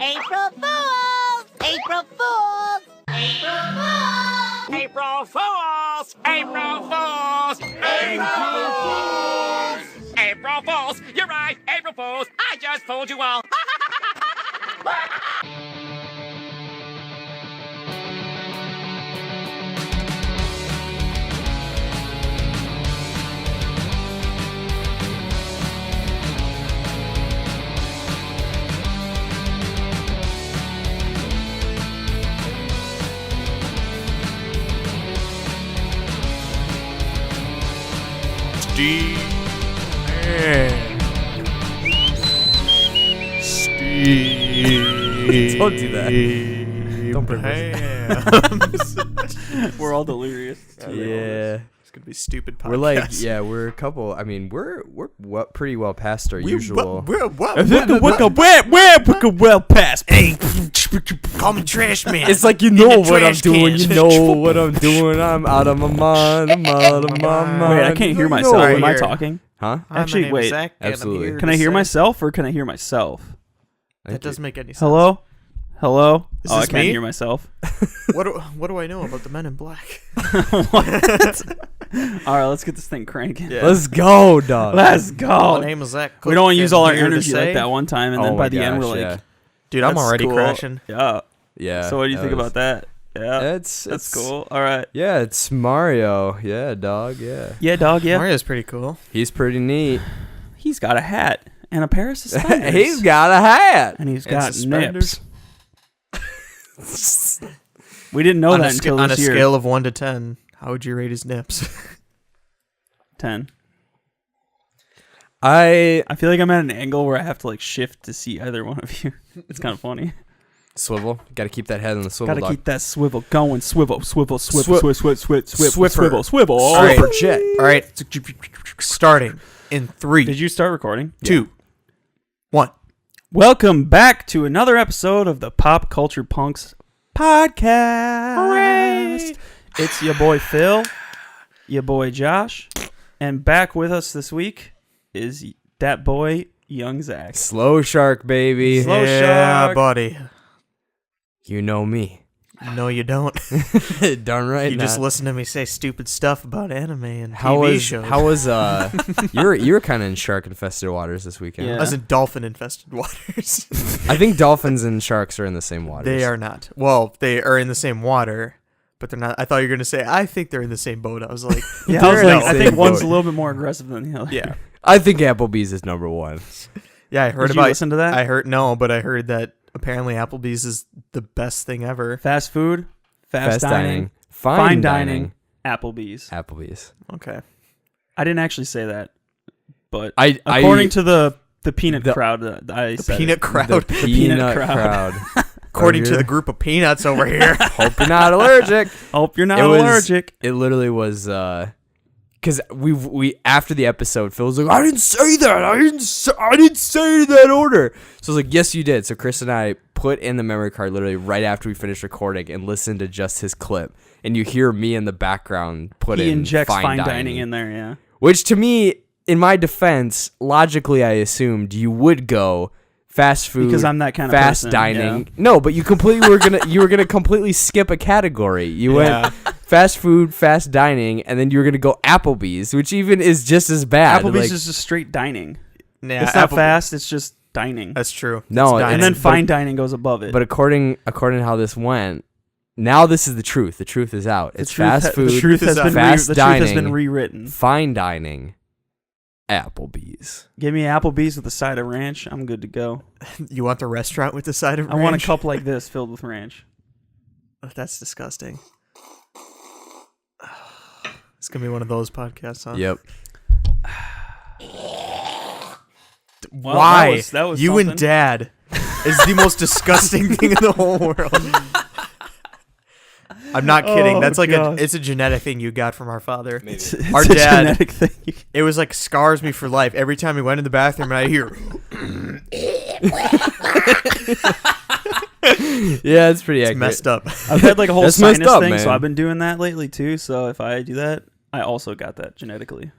April Fools! April Fools! April Fools! April Fools! April Fools! April Fools! April Fools! You're right, April Fools! I just fooled you all! Steve. Don't do that. Don't bring We're all delirious. Yeah. It's gonna be a stupid podcast. We're like, yeah, we're a couple. I mean, we're pretty well past our usual. We're well past. Hey, call me trash man. It's like you know what I'm doing. You know what I'm doing. I'm out of my mind. I'm out of my mind. Wait, I can't hear myself. Right Am I here. talking? Huh? Actually, wait. Zac, Absolutely. Can I hear myself or can I hear myself? That doesn't make any sense. Hello? Hello? Is I this can't me? hear myself. What do I know about the Men in Black? What? All right, let's get this thing cranking. Yeah. Let's go, dog. Let's go. My name is Zac. We don't want to use all our Here to energy like say- that one time, and then Oh by my the end we're gosh, like, yeah. Dude, I'm that's already cool. crashing. Yeah. Yeah. So what do you that think was- about that? Yeah. That's cool. All right. Yeah, it's Mario. Yeah, dog. Yeah. Yeah, dog. Yeah. Mario's pretty cool. He's pretty neat. He's got a hat and a pair of suspenders. He's got a hat. and he's And got suspenders. nips. We didn't know on that a, until on a this year. scale of 1 to 10, how would you rate his nips? 10. I I feel like I'm at an angle where I have to like shift to see either one of you. It's kind of funny. swivel. Got to keep that head on the swivel. Gotta dog. keep that swivel going. Swivel, swivel, swivel, Swi- swivel, swivel, Swiffer. swivel, swivel. All right. Super jet. All right, starting in 3, Did you start recording? 2, 1. Welcome back to another episode of the Pop Culture Punks podcast. Hooray! It's your boy Phil, your boy Josh, and back with us this week is that boy Young Zac. Slow shark, baby. Slow Yeah, shark. buddy. You know me. No, you don't. Darn right. You just not. listen to me say stupid stuff about anime and How TV was shows. how was you were kind of in shark infested waters this weekend. Yeah. I was in dolphin-infested waters. I think dolphins and sharks are in the same waters. They are not. Well, they are in the same water, but they're not. I thought you were going to say, I think they're in the same boat. I was like, Yeah, I They're was in like, the I same think one's boat. a little bit more aggressive than the other. yeah. I think Applebee's is number one. Yeah, I heard Did about you listen to that? I heard that apparently Applebee's is the best thing ever. Fast food, fast dining, fine dining, Applebee's. Applebee's. Okay. I didn't actually say that, but I according to the peanut the- crowd, I said Peanut it. crowd. the peanut peanut crowd. crowd. According to Over the here. group of peanuts over here. Hope you're not allergic. Hope you're not It was- allergic. It literally was because we after the episode, Phil was like, I didn't say that. I didn't say that order. So I was like, yes, you did. So Chris and I put in the memory card literally right after we finished recording and listened to just his clip, and you hear me in the background put He in injects fine dining in there, yeah. which to me, in my defense, logically, I assumed you would go fast food Because I'm that kind of fast person, dining. yeah. No, but you were gonna completely skip a category. You Yeah. went fast food, fast dining, and then you were gonna go Applebee's, which even is just as bad. Applebee's Like, is just straight dining. Yeah, It's not Apple- fast, it's just dining. That's true. No, It's and And then dining. fine dining goes above it. but according to how this went, now this is the truth. The truth is out. It's fast food, The truth has been fast the truth has been dining, rewritten. fine dining, Applebee's. Give me Applebee's with a side of ranch. I'm good to go. You want the restaurant with the side of I want a ranch? cup like this filled with ranch. That's disgusting. It's going to be one of those podcasts, huh? Yep. Well, Why? that was you something. and Dad is the most disgusting thing in the whole world. I'm not kidding. Oh, That's like God. it's a genetic thing you got from our father. It's Our a dad- genetic thing. It was like scars me for life. Every time he went in the bathroom and I hear, Yeah, it's pretty it's accurate. messed up. I've had like a whole That's messed sinus up, thing, so man. I've been doing that lately too. So if I do that, I also got that genetically.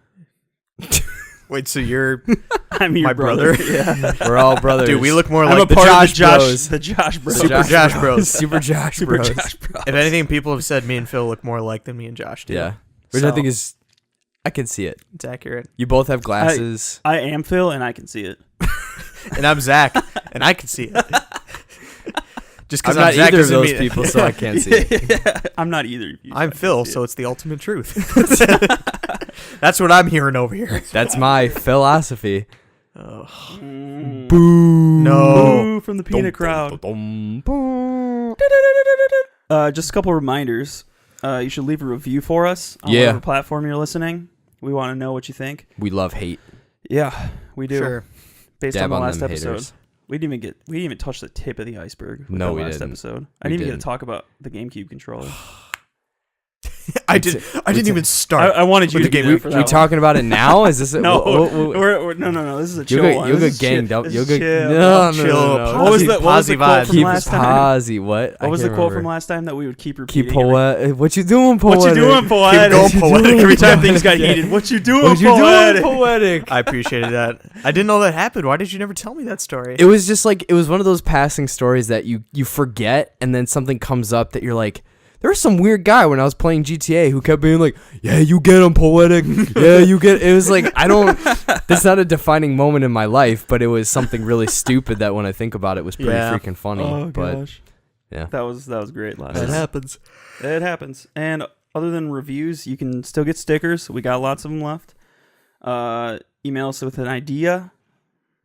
Wait, so you're I'm your my brother? Yeah. We're all brothers. Dude, we look more I'm like a part Josh of the Josh, Bros. the Josh Bros. Super Josh Bros. Super Josh Super Bros. Josh Bros. If anything, people have said me and Phil look more alike than me and Josh do. Yeah. Which I So, think is, I can see it. it's accurate. You both have glasses. I am Phil, and I can see it. And I'm Zach, and I can see it. Just I'm because not Zach either of doesn't those mean- people, so I can't see it. I'm not either of you. I'm so I Phil, can see so it. it's the ultimate truth. That's what I'm hearing over here. That's my philosophy. Mm. Boo. No. Boo from the peanut crowd. Dum, dum. Just a couple reminders. You should leave a review for us on Yeah. whatever platform you're listening. We want to know what you think. We love hate. Yeah, we do. Sure. Based Dab on the on last them episode, haters. we didn't even touch the tip of the iceberg. With No, the we last didn't. episode. I We didn't even get didn't. to talk about the GameCube controller. I didn't even start. I wanted you with to the be game. there for that We one. talking about it now? Is this a, No, what- no. This is a You'll chill get, one. you'll This get is ganged chill. up. This You'll is get chill. no, Chill. no. What was the Posy quote vibes. from Keep last time? posy. What? What was the can't quote remember. from last time that we would keep repeating? Keep poetic. What you doing, poetic? What you doing, poetic? Keep going poetic. Every time things got heated. What you doing, What you poetic? doing, poetic? I appreciated that. I didn't know that happened. Why did you never tell me that story? It was just like it was one of those passing stories that you forget, and then something comes up that you're like, there was some weird guy when I was playing GTA who kept being like, yeah, you get him, poetic. Yeah, you get. It was like that's not a defining moment in my life, but it was something really stupid that when I think about it was pretty Yeah. freaking funny. Oh but gosh, yeah, that was great last That time. happens. It happens. And other than reviews, you can still get stickers. We got lots of them left. Email us with an idea,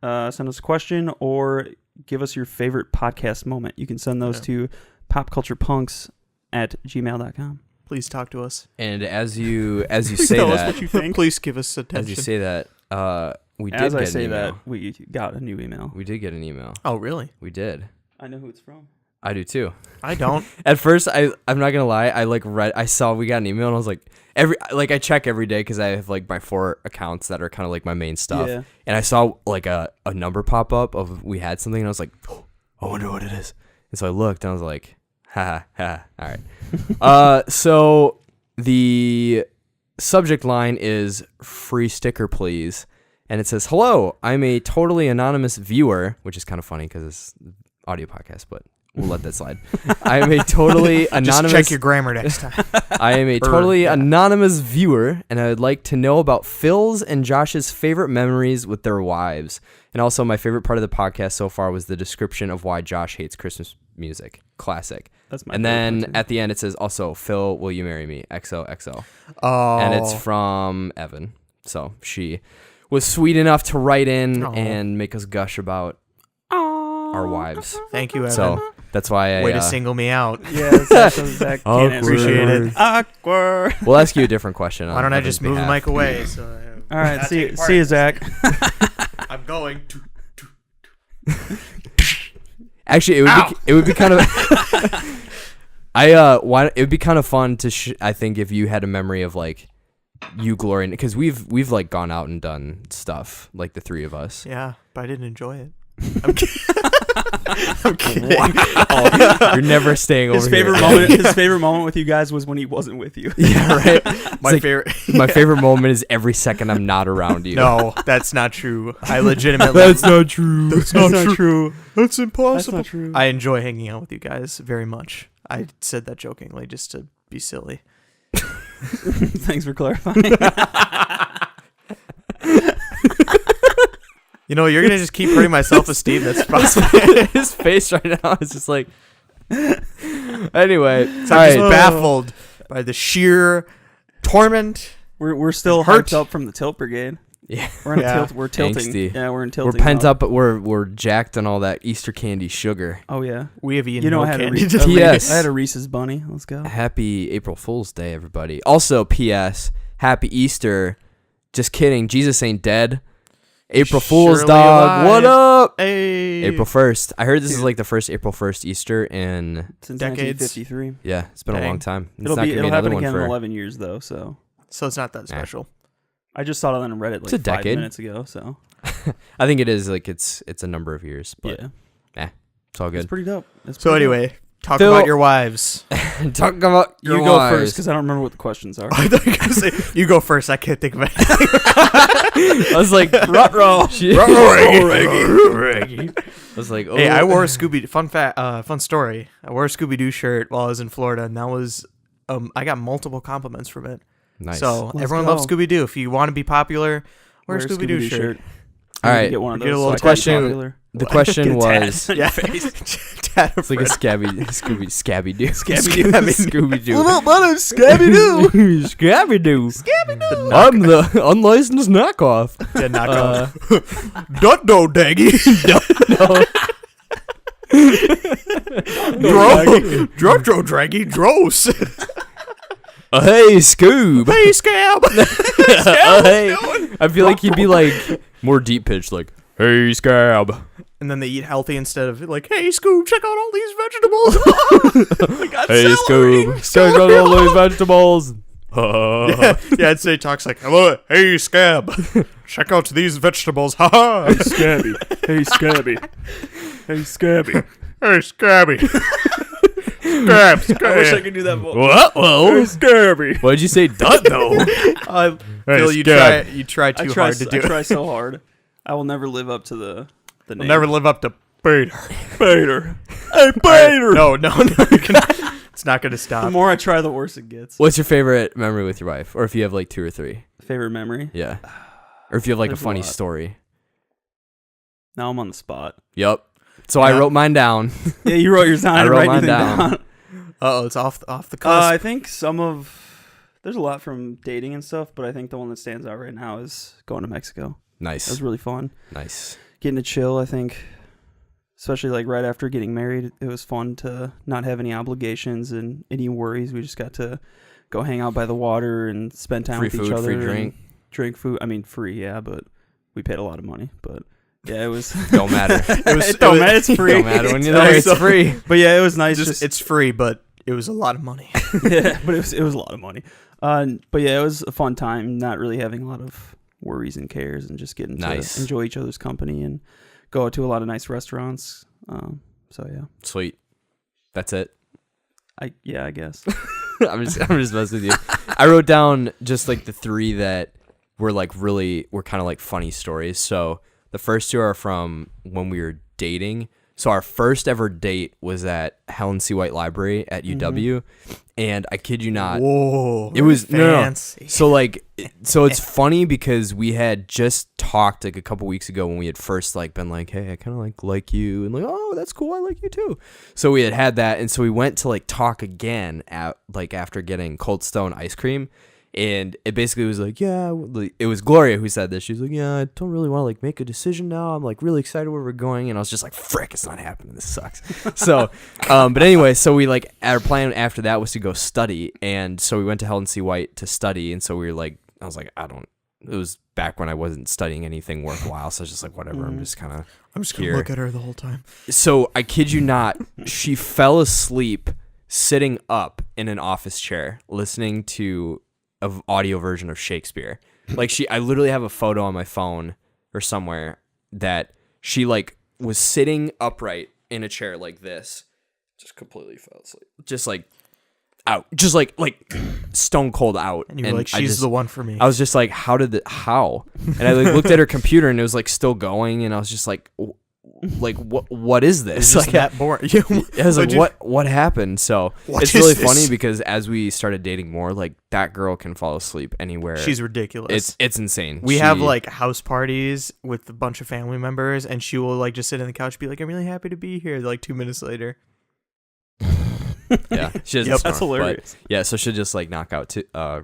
send us a question, or give us your favorite podcast moment. You can send those to popculturepunks@gmail.com. Please talk to us. and as you say Tell us that, what you think. Please give us attention. as you say that, we did As get I say an email. that, we got a new email. We did get an email. Oh, really? We did. I know who it's from. I do too. I don't. At first, I'm not gonna lie. I saw we got an email and I was like, I check every day because I have like my 4 accounts that are kind of like my main stuff. Yeah. And I saw like a number pop up of we had something and I was like, oh, I wonder what it is. And so I looked and I was like, ha ha. All right. So the subject line is free sticker, please. And it says, hello, I'm a totally anonymous viewer, which is kind of funny because it's audio podcast, but we'll let that slide. I am a totally anonymous. Just check your grammar next time. I am a totally anonymous viewer, and I would like to know about Phil's and Josh's favorite memories with their wives. And also, my favorite part of the podcast so far was the description of why Josh hates Christmas music. Classic. That's my And favorite then part, too. at the end, it says, also, Phil, will you marry me? XOXO. Oh. And it's from Evan. So she was sweet enough to write in Aw. and make us gush about our wives. Thank you, Evan. So that's why I... Way to single me out. Yeah, Zach can't answer. Appreciate it. Awkward. We'll ask you a different question. Why don't I Evan's just move the behalf. mic away? So All right, not see taking part you, in this. Zach. I'm going to. Actually, it would be kind of. It would be kind of fun to. I think if you had a memory of like you glorying, because we've like gone out and done stuff like the 3 of us. Yeah, but I didn't enjoy it. I'm kidding. I'm kidding. You're never staying over His favorite here. moment. His favorite moment with you guys was when he wasn't with you. Yeah, right. It's My like, favorite. my favorite moment is every second I'm not around you. No, that's not true. I legitimately. not true. That's not true. That's impossible. That's not true. I enjoy hanging out with you guys very much. I said that jokingly just to be silly. Thanks for clarifying. You know, you're gonna just keep hurting my self-esteem. That's possible. His face right now is just like. Anyway, So all I'm just right. baffled by the sheer torment. We're still Hurt. hyped up from the tilt brigade. Yeah. We're in a Yeah. tilt. We're tilting. Angsty. Yeah, we're in We're tilting. pent mode. up, but we're jacked on all that Easter candy sugar. Oh yeah. We have eaten You know, no I had a candy. Reese's. P.S. I had a Reese's bunny. Let's go. Happy April Fool's Day, everybody. Also, P.S. Happy Easter. Just kidding. Jesus ain't dead. April Fool's, Surely dog. alive. What up? Hey. April 1st. I heard this is like the first April 1st Easter in, Since Decades. 1953. yeah, it's been a Dang. long time. It's It'll not gonna it'll another happen one again for, in 11 years though. So So it's not that special. I just saw it on Reddit It's like a 5 decade. minutes ago. So I think it is like it's a number of years, but yeah, it's all it's good. pretty dope. It's So pretty anyway, talk Phil- about your wives. Talk about You your go wives. first because I don't remember what the questions are. I thought you were gonna say you go first. I can't think of it. I was like, ruh-roh. I was like, oh. Hey, I wore a fun story. I wore a Scooby Doo shirt while I was in Florida, and that was I got multiple compliments from it. Nice. So Let's everyone go. loves Scooby Doo. If you want to be popular, wear a Scooby Doo shirt. All right. Get one of Get a those. little so I can be question- popular. The question was, Yeah, Tat it's like a Scabby Doo. Scabby Scooby Doo. My name's Scabby Doo. Scabby Doo. I'm the unlicensed knockoff. Yeah, knock off. Dutto daggy. Dro draggy dros. Hey, Scoob. Hey, Scab. Hey. I feel like he'd be like more deep pitched, like, hey, Scab. And then they eat healthy instead of like, hey, Scoob, check out all these vegetables. We got Hey, celery. Scoob. Check out all those vegetables. Yeah, I'd say talks like, hello, hey, Scab, check out these vegetables. Ha ha. Hey, Scabby. Hey, Scabby. Hey, Scabby. Hey, Scabby. Scab. I wish I could do that voice. What? Well, Scabby. what did you say, Dut, though? I Hey, feel you Scab. try too hard to do. I try so hard. I will never live up to the name. I'll never live up to Peter. Bader. Hey, Bader. No. It's not going to The stop. more I try, the worse it gets. What's your favorite memory with your wife? Or if you have like 2 or 3. Favorite memory? Yeah. Or if you have like There's a a funny lot. story. Now I'm on the spot. Yep. So I Yeah. wrote mine down. Yeah, you wrote yours down. I I didn't wrote write mine anything down. down. Uh-oh, it's off the cusp. I think there's a lot from dating and stuff, but I think the one that stands out right now is going to Mexico. That Nice. was really fun. Nice. Getting to chill, I think, especially like right after getting married, it was fun to not have any obligations and any worries. We just got to go hang out by the water and spend time Free with each food, other. free and drink. Drink food. I mean, free, yeah, but we paid a lot of money. But yeah, it was. Don't matter. It don't matter. It's free. Don't matter when you're It's there. It's also- free. But yeah, it was nice. Just, it's free, but it was a lot of money. Yeah, but it was a lot of money. But yeah, it was a fun time. Not really having a lot of worries and cares, and just getting Nice. to enjoy each other's company and go out to a lot of nice restaurants. So yeah, Sweet. That's it. I guess. I'm just messing with you. I wrote down just like the 3 that were kind of like funny stories. So the first 2 are from when we were dating. So our first ever date was at Helen C. White Library at UW, and I kid you not, Whoa. it was fancy. So it's funny because we had just talked like a couple weeks ago when we had first like been like, hey, I kind of like you, and like, oh, that's cool, I like you too. So we had that, and so we went to like talk again at like after getting Cold Stone ice cream. And it basically was like, yeah, it was Gloria who said this. She was like, yeah, I don't really want to like make a decision now. I'm like really excited where we're going. And I was just like, frick, it's not happening. This sucks. So, but anyway, so we like, our plan after that was to go study. And so we went to Helen C. White to study. And so we were like, I was like, it was back when I wasn't studying anything worthwhile. So I was just like, whatever, I'm just kind of I'm just going to here. look at her the whole time. So I kid you not, she fell asleep sitting up in an office chair listening to of audio version of Shakespeare. Like I literally have a photo on my phone or somewhere that she like was sitting upright in a chair like this, just completely fell asleep, just like out, just like stone cold out. And you were like, she's the one for me. I was just like, how? And I like looked at her computer and it was like still going, and I was just like what is this? It's just Like that boring. I was like, what happened? So What it's is really this? funny because as we started dating more, like that girl can fall asleep anywhere. She's ridiculous. It's insane. We have like house parties with a bunch of family members, and she will like just sit on the couch and be like, I'm really happy to be here. Like 2 minutes later. yeah, she doesn't Yep. snore, That's hilarious. but, yeah, so she'll just like knock out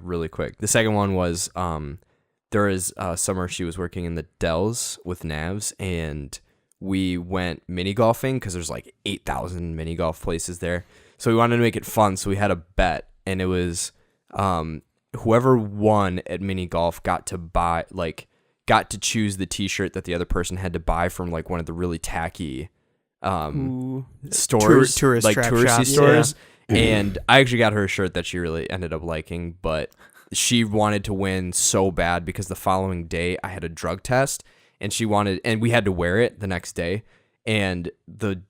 really quick. The second one was there was summer she was working in the Dells with Navs, and we went mini golfing because there's like 8,000 mini golf places there. So we wanted to make it fun. So we had a bet, and it was whoever won at mini golf got to choose the T-shirt that the other person had to buy from like one of the really tacky Ooh. stores, Tourist like trap touristy shops, stores. And I actually got her a shirt that she really ended up liking, but she wanted to win so bad because the following day I had a drug test. And we had to wear it the next day. And the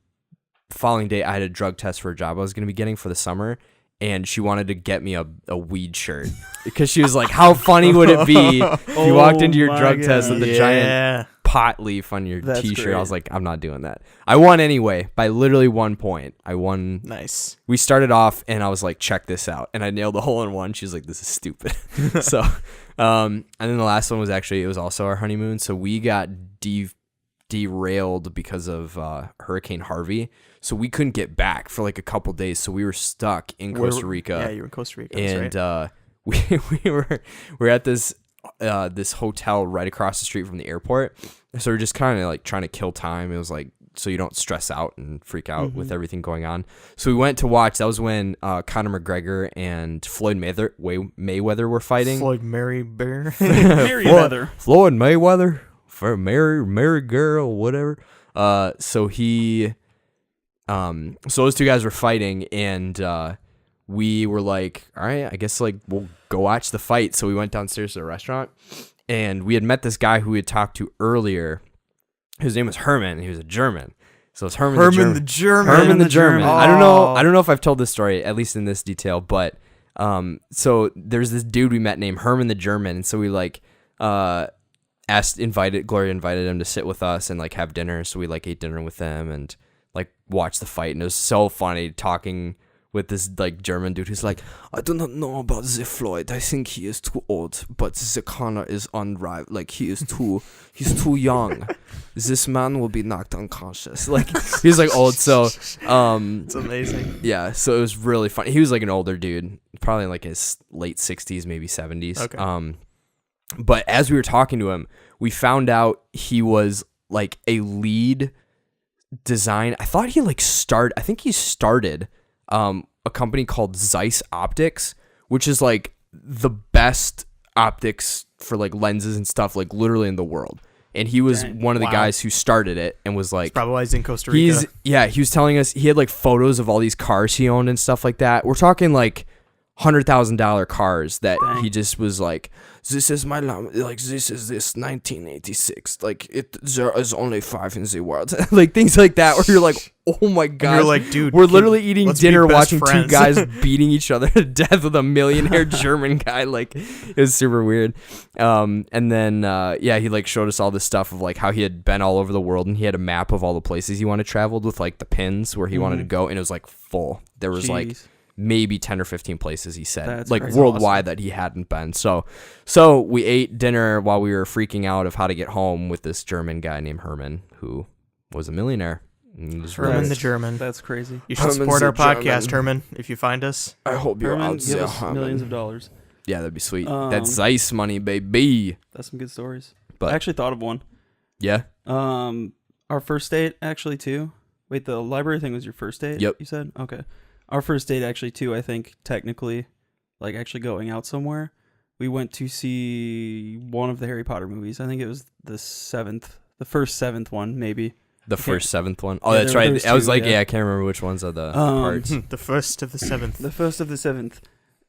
following day, I had a drug test for a job I was going to be getting for the summer. and she wanted to get me a weed shirt because she was like, how funny would it be if you walked into your my drug test with a giant Yeah. pot leaf on your That's t-shirt? great. I was like, I'm not doing that. I won anyway by literally 1 point. I won. Nice. We started off and I was like, check this out, and I nailed the hole in one. She was like, this is stupid. So and then the last one was actually, it was also our honeymoon, so we got derailed because of Hurricane Harvey, so we couldn't get back for like a couple days, so we were stuck in Costa Rica. Yeah, you were in Costa Rica. That's And right. we were at this hotel right across the street from the airport, so we're just kind of like trying to kill time. It was like, so you don't stress out and freak out with everything going on. So we went to watch. That was when Conor McGregor and Floyd Mayweather were fighting. Floyd Mary Bear. Merryweather. Floyd Mayweather for Mary girl, whatever. So those two guys were fighting, and we were like, all right, I guess like we'll go watch the fight. So we went downstairs to the restaurant, and we had met this guy who we had talked to earlier. His name was Herman, and he was a German. So it's Herman the German. Herman the German. Oh. I don't know if I've told this story, at least in this detail, but so there's this dude we met named Herman the German, and so we like Gloria invited him to sit with us and like have dinner. So we like ate dinner with them and like watched the fight, and it was so funny talking with this like German dude who's like, I do not know about the Floyd. I think he is too old, but the Connor is unrivaled. Like he's too young. This man will be knocked unconscious. Like he's like old. So It's amazing. yeah. So it was really funny. He was like an older dude, probably in like his late 60s, maybe 70s. Okay. But as we were talking to him, we found out he was like a lead design. I thought he like I think he started a company called Zeiss Optics, which is like the best optics for like lenses and stuff, like literally in the world. And he was one of the guys who started it and was like, Probably why he's in Costa Rica. he was telling us he had like photos of all these cars he owned and stuff like that. We're talking like $100,000 cars that he just was like, this is my like this is this 1986, like there is only 5 in the world. Like things like that where you're like, oh my god, you're like, dude, we're literally eating let's be dinner best watching friends. two guys beating each other to death with a millionaire German guy. Like it was super weird. And then he like showed us all this stuff of like how he had been all over the world, and he had a map of all the places he wanted to travel with like the pins where he wanted to go, and it was like full. There was like maybe 10 or 15 places he said. That's like crazy. worldwide that he hadn't been. So we ate dinner while we were freaking out of how to get home with this German guy named Herman, who was a millionaire. It was really- Herman the German. That's crazy. You should Herman's support a our podcast, German. Herman, if you find us. I hope you're Herman, out give there, us Herman. millions of dollars. Yeah, that'd be sweet. Um, That's Zeiss money, baby. That's some good stories. But I actually thought of one. yeah, Our first date actually too. Wait, the library thing was your first date? Yep. You said? Okay. Our first date actually too, I think technically, like actually going out somewhere. We went to see one of the Harry Potter movies. I think it was the first seventh one, maybe. the Okay. first seventh one. Oh, Yeah, that's there right. was I was two, like, yeah. I can't remember which ones are the parts. The first of the seventh. The first of the seventh.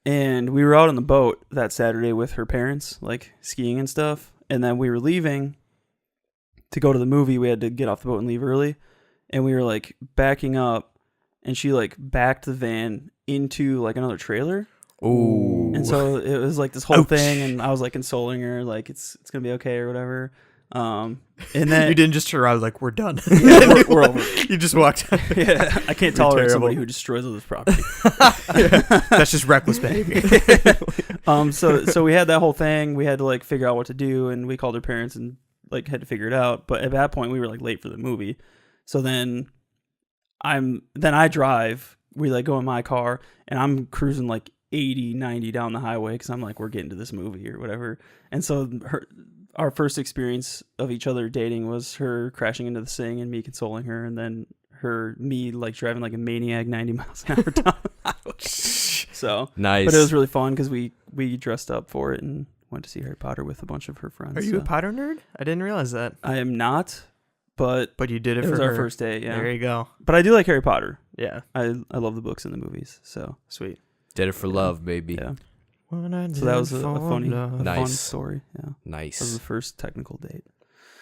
And we were out on the boat that Saturday with her parents, like skiing and stuff. And then we were leaving to go to the movie. We had to get off the boat and leave early. And we were like backing up, and she like backed the van into like another trailer. Ooh. And so it was like this whole thing, and I was like consoling her, like it's gonna be okay or whatever. And then You didn't just turn around like, we're done. Yeah, we're over. You just walked out. Yeah, I can't tolerate terrible. somebody who destroys others' property. That's just reckless behavior. So we had that whole thing. We had to like figure out what to do, and we called her parents and like had to figure it out. But at that point, we were like late for the movie. So then I drive. We like go in my car, and I'm cruising like 80, 90 down the highway because I'm like, we're getting to this movie or whatever. And so our first experience of each other dating was her crashing into the thing and me consoling her, and then me like driving like a maniac 90 miles an hour down the highway. So Nice. but it was really fun because we dressed up for it and went to see Harry Potter with a bunch of her friends. Are you a so. Potter nerd? I didn't realize that. I am not, but But you did it it for was her. our first date. Yeah, There you go. but I do like Harry Potter. Yeah. I love the books and the movies. So Sweet. Did it for love, baby. yeah, When I so that was did a fall funny, in love. a fun Nice. story. Yeah, that was Nice. the first technical date.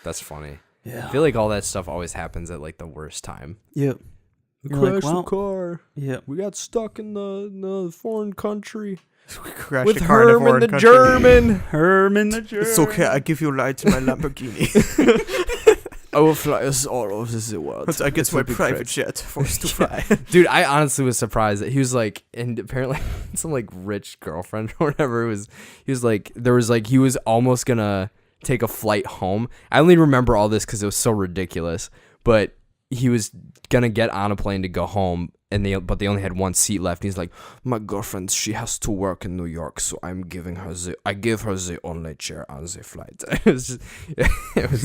That's funny. Yeah. I feel like all that stuff always happens at like the worst time. Yep. You're like, crashed well, the car. Yeah. We got stuck in the foreign country We crashed with a car in a Herman foreign the country. German. Herman the German. It's okay. I give you a ride to my Lamborghini. I will fly us all over the world. I get This my will be private great. jet for us to fly. Dude, I honestly was surprised that he was like, and apparently some like rich girlfriend or whatever it was. He was like, he was almost gonna take a flight home. I only remember all this because it was so ridiculous. But he was gonna get on a plane to go home, but they only had one seat left. And he's like, my girlfriend, she has to work in New York, so I give her the only chair on the flight. It was just, it was.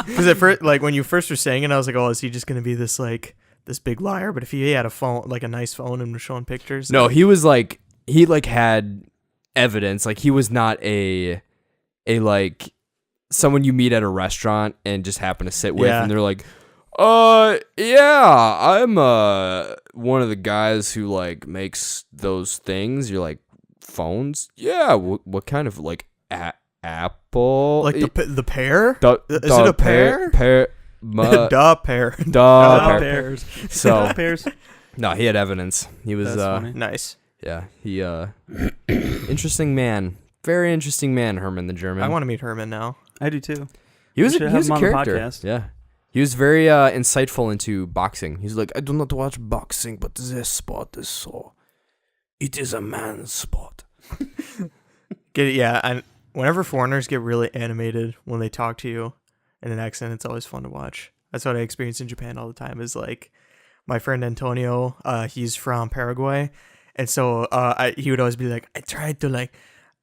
Because at first, like when you first were saying it, I was like, oh, is he just gonna be this big liar? But if he had a phone, like a nice phone, and was showing pictures, No, he was like, he like had evidence. Like he was not a like someone you meet at a restaurant and just happen to sit with, Yeah. and they're like, yeah, I'm one of the guys who like makes those things. You're like, phones? Yeah, what kind of like Apple? like the pear. Is Is it a pear? Da pear. Duh, Pears. So Pears. no, he had evidence. He was That's funny. Nice. yeah, he interesting man. Very interesting man, Herman the German. I want to meet Herman now. I do too. He was We should he have was him a on the character. podcast. Yeah. He was very insightful into boxing. He's like, I do not watch boxing, but this sport is so. It is a man's sport. Get it? Yeah. And whenever foreigners get really animated when they talk to you in an accent, it's always fun to watch. That's what I experience in Japan all the time. Is like my friend Antonio. He's from Paraguay, and so he would always be like, I tried to like.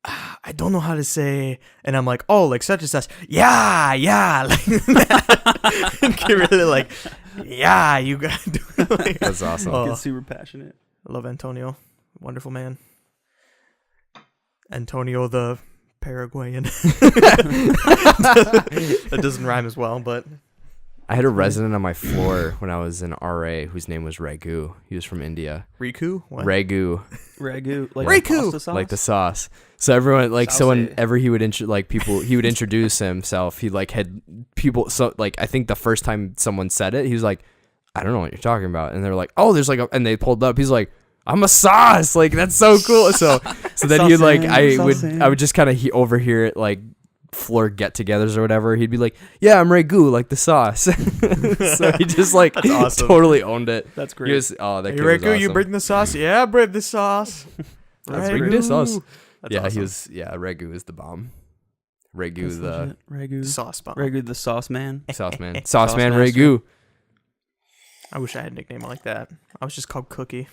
I don't know how to say, and I'm like, oh, like such and such, yeah, like that. And get really like, yeah, you gotta do it. Like, That's awesome. Oh. Get super passionate. I love Antonio, wonderful man. Antonio the Paraguayan. That doesn't rhyme as well, but I had a resident on my floor when I was in RA whose name was Ragu. He was from India. Riku, what? Ragu, Ragu. Like Ragu! pasta sauce? like the sauce. So everyone, like, so Saucy. whenever he would he would introduce himself. He like had people. So like, I think the first time someone said it, he was like, I don't know what you're talking about, and they're like, oh, there's like, and they pulled up. He's like, I'm a sauce. Like that's so cool. So then he'd like, I would just kind of overhear it like floor get-togethers or whatever. He'd be like, yeah, I'm Ragu, like the sauce. So he just like awesome. totally owned it. That's He great. was, oh, that Hey, kid was Riku, you awesome. bring the sauce? Yeah, I bring the sauce. Let's Ragu. bring the sauce. That's Yeah, awesome. he was. Yeah, Ragu is the bomb. Ragu That's the legit. Ragu. Sauce bomb. Ragu the sauce man. sauce man. Sauce Sauce man master. Ragu. I wish I had a nickname like that. I was just called Cookie.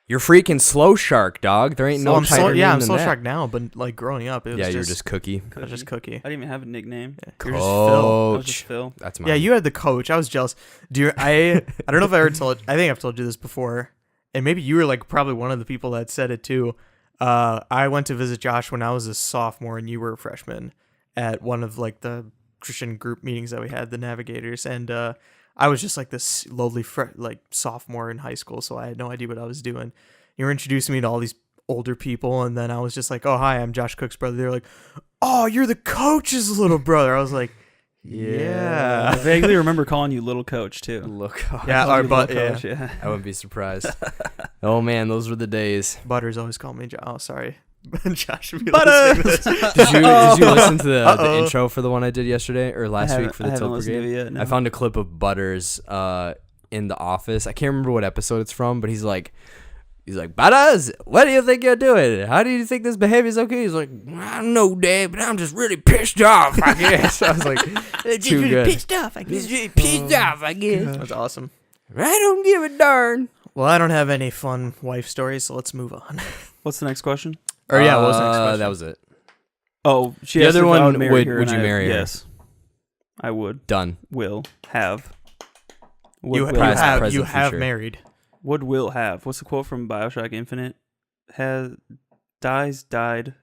You're freaking slow shark, dog. There ain't no I'm tighter slow, name I'm than slow that. shark now, but like growing up, it was Yeah, just, you're just cookie. I was just Cookie. I didn't even have a nickname. Yeah. You were just Phil. I was just Coach. Phil. That's mine. Yeah, you had the coach. I was jealous. I don't know if I ever told. I think I've told you this before, and maybe you were like probably one of the people that said it too. I went to visit Josh when I was a sophomore, and you were a freshman at one of like the Christian group meetings that we had, the Navigators, and I was just like this lowly like sophomore in high school, so I had no idea what I was doing. You were introducing me to all these older people, and then I was just like, "Oh, hi, I'm Josh Cook's brother." They're like, "Oh, you're the coach's little brother." I was like, "Yeah." I vaguely remember calling you little coach too. Look, Yeah, Called our you but Little yeah. Coach, yeah. I wouldn't be surprised. Oh man, those were the days. Butters always called me. Oh, sorry, Josh. Would be Butters! listening to this. Did you listen to the Uh-oh. intro for the one I did yesterday or last week for the I haven't Tilt listened to Brigade? it yet. No. I found a clip of Butters in the office. I can't remember what episode it's from, but he's like, Butters, what do you think you're doing? How do you think this behavior is okay? He's like, I don't know, Dad, but I'm just really pissed off, I guess. I was like, it's too good. Pissed off, I guess. Pissed off, I guess. That's awesome. I don't give a darn. Well, I don't have any fun wife stories, so let's move on. What's the next question? Or yeah, what was the next question? That was it. Oh, she The asked other if I one, would marry would- her, would and you marry her? Yes, I would. Done. Will have. Would, You will Pres- have present, you have future. married. Would will have. What's the quote from BioShock Infinite? Dies, died,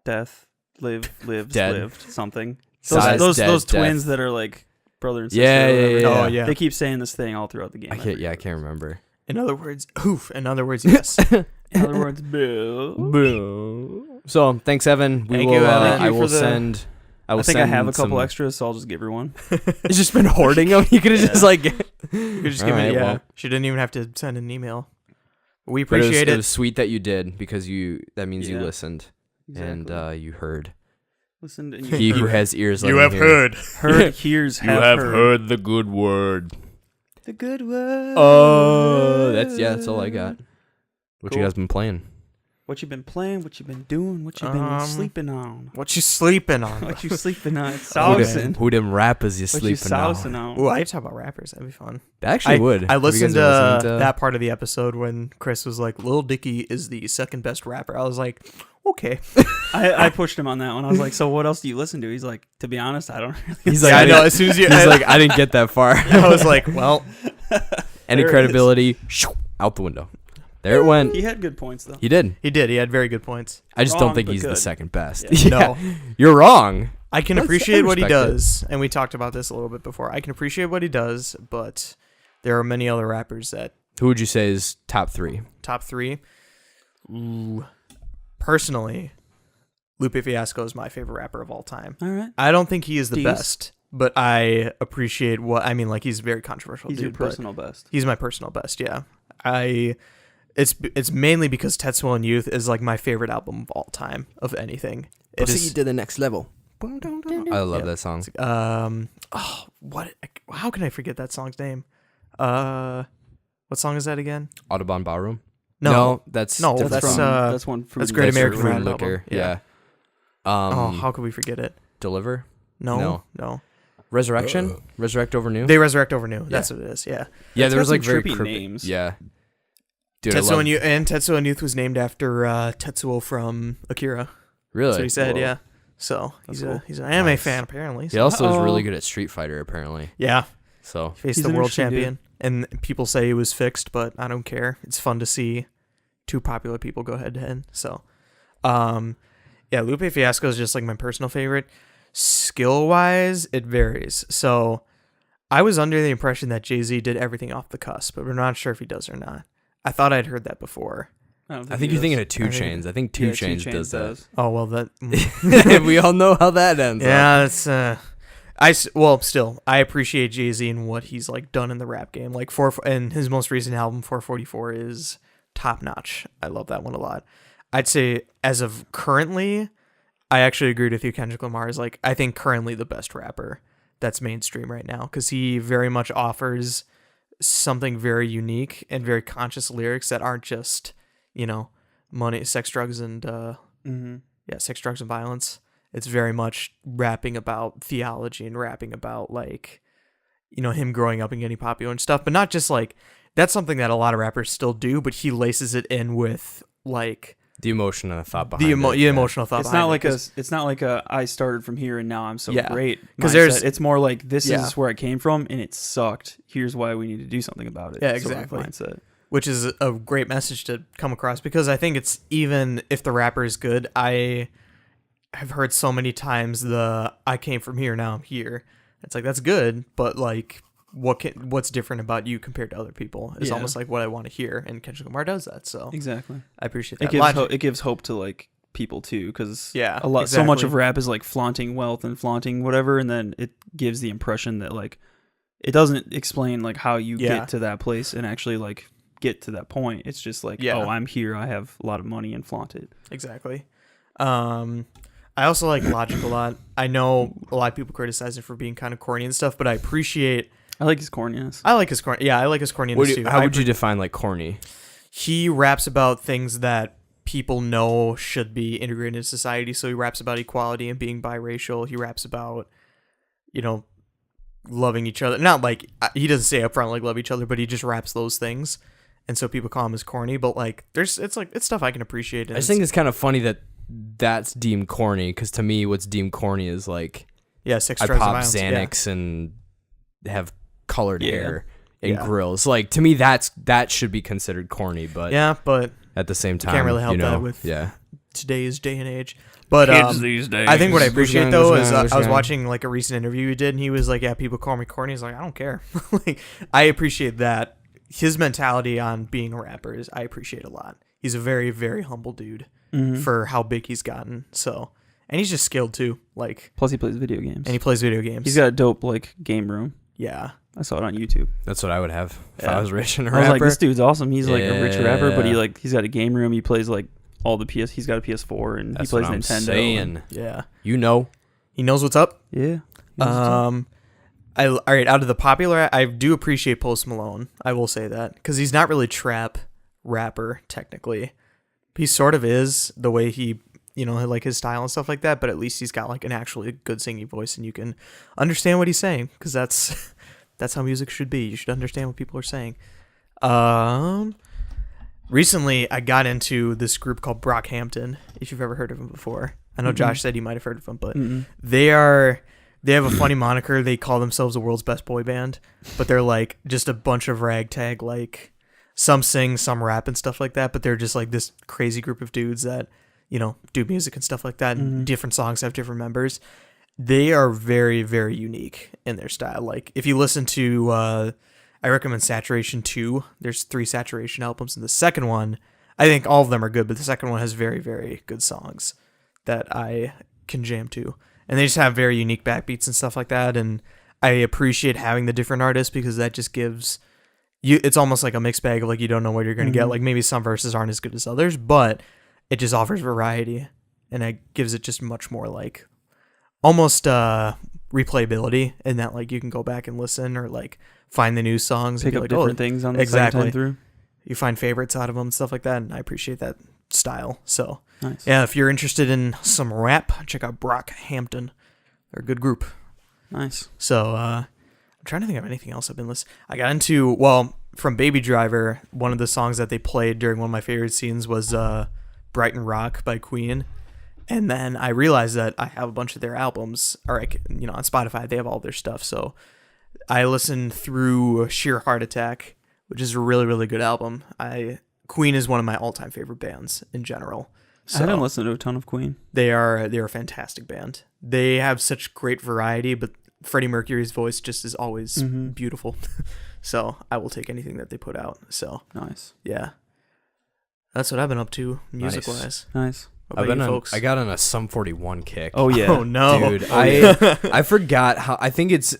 death, live, lives, Dead. lived. Something. Size, Those dead, twins death. that are like brother and sister. Yeah, or yeah, whatever. yeah. Oh yeah. They keep saying this thing all throughout the game. I can't remember. In other words, oof. In other words, yes. In other words, Bill. Boo. So thanks, Evan. Thank you, Evan. I Thank you will for the- send I think I have a couple extras, so I'll just give her one. It's just been hoarding them. You could have just like. You just give me. Alright, Yeah. well. She didn't even have to send an email. We But appreciate it was sweet that you did because that means you Yeah. listened and you heard. Listened and He who has ears, let You him have hear. heard. heard, hears, have heard. the good word. The good word. Oh, that's all I got. What you Cool. guys been playing? What you been playing? What you been doing? What you been sleeping on? What you sleeping on? What you sleeping on? Who Sousing. them rappers you What you sleeping on? sousing on? Ooh, I talk about rappers. That'd be fun. Actually, would. I Have you guys listened been listening to that part of the episode when Chris was like, "Lil Dicky is the second best rapper." I was like, "Okay." I pushed him on that one. I was like, so what else do you listen to? He's like, to be honest, I don't really. He's Yeah, like, I know. As soon as you, He's like, I didn't get that far. I was like, "Well, Any There it credibility, out the window. There it went. He had good points though. He did. he did. He had very good points." I just don't Wrong, think but he's the good. second best. Yeah. No, You're wrong. I can That's- appreciate I what he respect it. does, and we talked about this a little bit before. I can appreciate what he does, but there are many other rappers that Who would you say is top 3? top 3. Ooh, personally, Lupe Fiasco is my favorite rapper of all time. All right. I don't think he is the D's. best, but I appreciate what I mean. Like, he's very controversial. He's dude, your but personal best. He's my personal best. Yeah, It's mainly because Tetsuo and Youth is like my favorite album of all time of anything. It is. to the next level. I love that song. What? How can I forget that song's name? What song is that again? Audubon Ballroom? No, that's No, different that's, song. that's one. that's Fruit Great That's American Fruit Rap and album. Liquor. Yeah. Yeah. How could we forget it? Deliver? No. Resurrection? Resurrect over new? They Resurrect Over New. That's what it is. Yeah. Yeah, It's there was got like some very trippy cryptic names. Yeah. Dude, I Tetsuo love- and Youth, Tetsuo and Youth was named after Tetsuo from Akira. Really? That's what he said. Whoa. Yeah. So That's he's cool. he's an anime Nice. fan apparently. He So. also was really Uh-oh. good at Street Fighter, apparently. Yeah. So Faced He's the an world interesting champion, and people say he was fixed, but I don't care. It's fun to see two popular people go head to head. So, yeah, Lupe Fiasco is just like my personal favorite. Skill wise, it varies. So, I was under the impression that Jay-Z did everything off the cusp, but we're not sure if he does or not. I thought I'd heard that before. I think you're thinking of 2 Chainz. I think 2 Chainz does that. Oh well, that. We all know how that ends. Yeah, it's still I appreciate Jay-Z and what he's like done in the rap game. Like and his most recent album 444 is top notch. I love that one a lot. I'd say as of currently, I actually agreed with you. Kendrick Lamar is like, I think currently the best rapper that's mainstream right now, because he very much offers something very unique and very conscious lyrics that aren't just, money, sex, drugs, and sex, drugs, and violence. It's very much rapping about theology and rapping about like, him growing up and getting popular and stuff, but not just like, that's something that a lot of rappers still do, but he laces it in with like the emotion and the thought behind the it. emotional thought. It's behind not like it, it's not like a I started from here and now I'm so Yeah. great. 'Cause Mindset. It's more like this Yeah. is where I came from and it sucked. Here's why we need to do something about it. Yeah, sort of exactly. mindset. which is a great message to come across, because I think it's, even if the rapper is good, I have heard so many times I came from here, now I'm here. It's like, that's good, but like what's different about you compared to other people is Yeah. almost like what I want to hear, and Kendrick Lamar does that, so Exactly. I appreciate It that. gives Logic- it gives hope to like people too, because Yeah, so much exactly. of rap is like flaunting wealth and flaunting whatever, and then it gives the impression that like it doesn't explain like how you Yeah. get to that place and actually like get to that point. It's just like, Yeah. oh, I'm here, I have a lot of money and flaunt it. Exactly. I also like Logic a lot. I know a lot of people criticize it for being kind of corny and stuff, but I appreciate. I like his corniness. I like his corny. Yeah, I like his corniness too. How would you define like corny? He raps about things that people know should be integrated into society. So he raps about equality and being biracial. He raps about, loving each other. Not like, he doesn't say upfront like love each other, but he just raps those things. And so people call him as corny, but like it's stuff I can appreciate. And I just think it's kind of funny that that's deemed corny, because to me, what's deemed corny is like sex, I drugs, and pop violence. Xanax and have colored Yeah. hair and Yeah. grills. Like, to me, that should be considered corny, but Yeah, but at the same time, can't really help that with yeah. today's day and age. But these days. I think what I appreciate though is I was Gushgang. watching like a recent interview he did, and he was like, "Yeah, people call me corny." He's like, "I don't care." Like, I appreciate that. His mentality on being a rapper I appreciate a lot. He's a very, very humble dude Mhm. for how big he's gotten. So, and he's just skilled too. Like, Plus, he plays video games. and he plays video games. He's got a dope like game room. yeah. I saw it on YouTube. That's what I would have if Yeah. I was rich and a I was like, rapper. this dude's awesome. He's like a rich rapper, but Yeah. he's got a game room. He plays like all the PS. He's got a PS4 and That's he plays what I'm Nintendo. saying. Yeah. You know. He knows what's up. Yeah. All right. Out of the popular, I do appreciate Post Malone. I will say that because he's not really trap rapper technically. He sort of is the way he, like his style and stuff like that. But at least he's got like an actually good singing voice, and you can understand what he's saying because that's how music should be. You should understand what people are saying. Recently, I got into this group called Brockhampton. If you've ever heard of them before, I know Josh said he might have heard of them, but they have a funny moniker. They call themselves the world's best boy band, but they're like just a bunch of ragtag, like some sing, some rap and stuff like that. But they're just like this crazy group of dudes that do music and stuff like that. And different songs have different members. They are very, very unique in their style. Like if you listen to, I recommend Saturation 2. There's 3 Saturation albums, and the second one, I think all of them are good, but the second one has very, very good songs that I can jam to. And they just have very unique backbeats and stuff like that. And I appreciate having the different artists because that just gives you, it's almost like a mixed bag of like, you don't know what you're going to get. Like maybe some verses aren't as good as others, but it just offers variety, and it gives it just much more like almost replayability in that like you can go back and listen or like find the new songs Pick and up be like, different things on the exactly. second time through. You find favorites out of them and stuff like that, and I appreciate that style. So Nice. yeah, if you're interested in some rap, check out Brockhampton. They're a good group. Nice. So I'm trying to think of anything else I've been listening. I got into, from Baby Driver, one of the songs that they played during one of my favorite scenes was Brighton Rock by Queen. And then I realized that I have a bunch of their albums, or on Spotify, they have all their stuff. So I listened through Sheer Heart Attack, which is a really, really good album. Queen is one of my all-time favorite bands in general. So I haven't listened to a ton of Queen. they're a fantastic band. They have such great variety, but Freddie Mercury's voice just is always beautiful. So I will take anything that they put out. So Nice. yeah, that's what I've been up to music-wise. Nice. What about you folks? I got on a Sum 41 kick. Oh yeah. Oh no, Dude, I forgot how. I think it's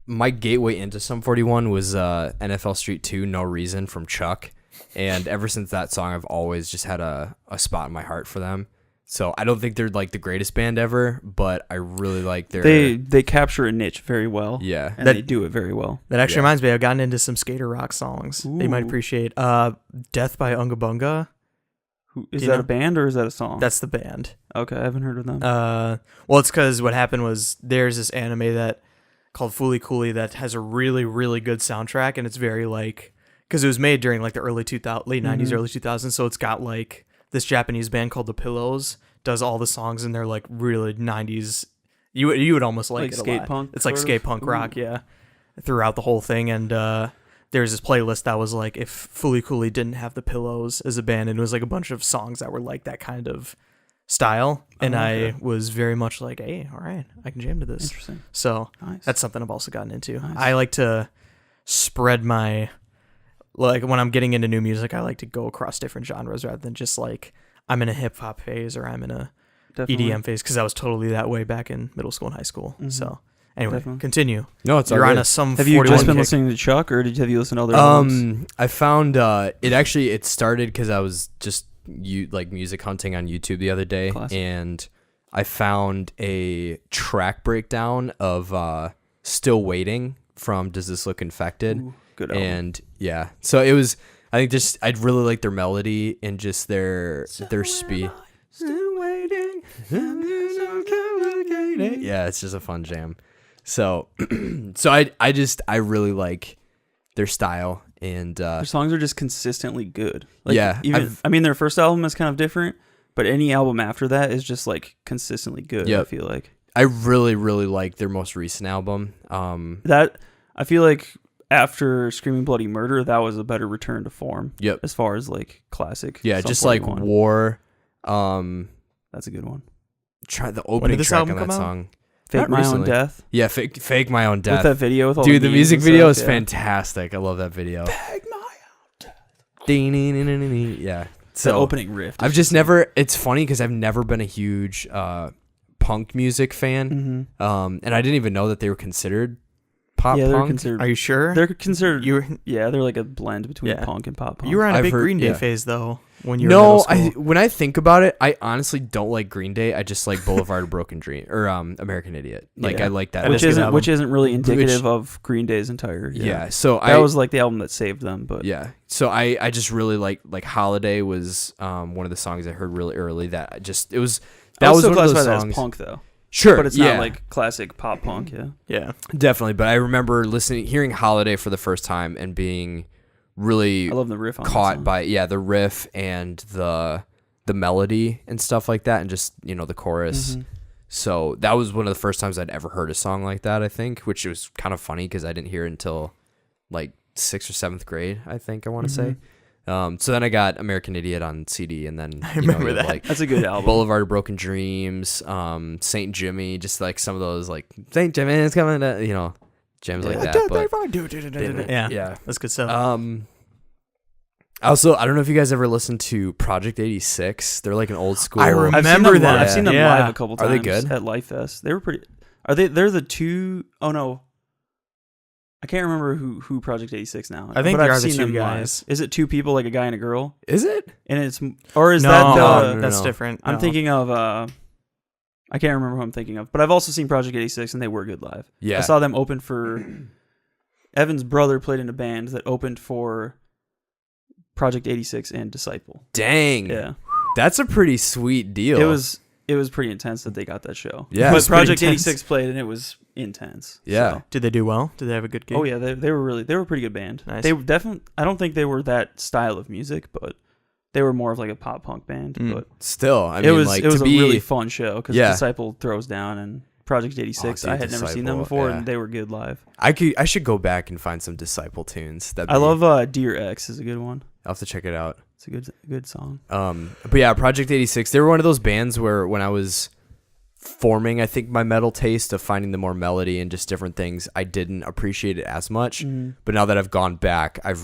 my gateway into Sum 41 was NFL Street 2, No Reason from Chuck, and ever since that song, I've always just had a spot in my heart for them. So I don't think they're like the greatest band ever, but I really like their. They capture a niche very well. Yeah. And they do it very well. that actually reminds me. I've gotten into some skater rock songs. They might Ooh. appreciate. Death by Unga Bunga. Is Do you that know? a band or is that a song? That's the band. Okay, I haven't heard of them. Well, it's because what happened was there's this anime that called Fooly Cooly that has a really, really good soundtrack, and it's very like, because it was made during like the late 90s, early 2000s, so it's got like this Japanese band called The Pillows does all the songs, and they're like really 90s. You would almost like it a skate lot. punk It's like sort skate of? punk Ooh. rock, yeah, throughout the whole thing, and there's this playlist that was like if Fooly Cooly didn't have The Pillows as a band, and it was like a bunch of songs that were like that kind of style, and okay. I was very much like, hey, all right, I can jam to this. Interesting. So Nice. that's something I've also gotten into. Nice. I like to spread my, like when I'm getting into new music, I like to go across different genres rather than just like I'm in a hip hop phase or I'm in a Definitely. EDM phase, because I was totally that way back in middle school and high school. So anyway, Definitely. continue. No, it's all You're on good. a Sum Have you 41 just been kick. listening to Chuck, or have you listened to other albums? I found it started because I was just music hunting on YouTube the other day, Classic. and I found a track breakdown of Still Waiting from Does This Look Infected? Ooh, good album. And yeah, so it was, I think just I'd really like their melody and just their speed. Still waiting. Yeah, it's just a fun jam. So I really like their style, and Their songs are just consistently good. Like, Yeah, even their first album is kind of different, but any album after that is just like consistently good. Yep. I feel like I really, really like their most recent album. that. I feel like after Screaming Bloody Murder, that was a better return to form. Yep. As far as like classic. Yeah, Sum just like 41. War. That's a good one. Try the did opening this track album on that come out? song. Fake Not My recently. Own Death. Yeah, fake my own death. With that video with all Dude, the memes music and video stuff, is yeah. fantastic. I love that video. Fake My Own Death. Yeah, So opening riff. I've just never. It's funny because I've never been a huge punk music fan, and I didn't even know that they were considered pop they're punk. considered. Are you sure? They're considered. You were, Yeah, they're like a blend between Yeah. punk and pop punk. you were on a I've big heard- Green Day yeah. phase though when you were in middle No, school. when I think about it, I honestly don't like Green Day. I just like Boulevard of Broken Dream or American Idiot. Like Yeah. I like that. That which is a good isn't album. which isn't really indicative of Green Day's entire. yeah. So that was like the album that saved them. But yeah. So I just really like Holiday was one of the songs I heard really early. That I just it was I that would was still one of classify those that songs. as punk though. Sure, But it's yeah. not like classic pop punk. Yeah. Yeah. Definitely, but I remember hearing Holiday for the first time and being really I love the riff on that caught song. by the riff and the melody and stuff like that, and just the chorus. So that was one of the first times I'd ever heard a song like that, I think, which was kind of funny because I didn't hear it until like 6th or 7th grade, I think I want to say. So then I got American Idiot on CD, and then I remember that. like That's a good album. Boulevard of Broken Dreams, Saint Jimmy, just like some of those like Saint Jimmy is coming to, gems like that. But Yeah. That's good stuff. also, I don't know if you guys ever listened to Project 86. They're like an old school. I remember I've seen them, that. I've seen them Yeah. live a couple Are times. they good? At Life Fest? They were pretty. Are they? They're the two oh no. I can't remember who Project 86 now. I think but they I've are the seen two them live. guys. Is it two people, like a guy and a girl? Is it? And it's or is no, that no, that's no. different. I'm No. thinking of I can't remember who I'm thinking of, but I've also seen Project 86 and they were good live. Yeah. I saw them open for Evan's brother played in a band that opened for Project 86 and Disciple. Dang. Yeah. That's a pretty sweet deal. It was pretty intense that they got that show. Yeah. It But was pretty Project intense. 86 played and it was intense. Yeah. So. Did they do well? Did they have a good gig? Oh yeah, they were a pretty good band. Nice. They definitely I don't think they were that style of music, but they were more of like a pop punk band. But Still, I it mean, was like it was to a be, really fun show because Yeah. Disciple throws down and Project 86. Oh, dude, I had never seen them Disciple, before yeah. and they were good live. I should go back and find some Disciple tunes. I love Dear X is a good one. I'll have to check it out. It's a good song. But yeah, Project 86. They were one of those bands where when I was forming, I think, my metal taste of finding the more melody and just different things, I didn't appreciate it as much. But now that I've gone back, I've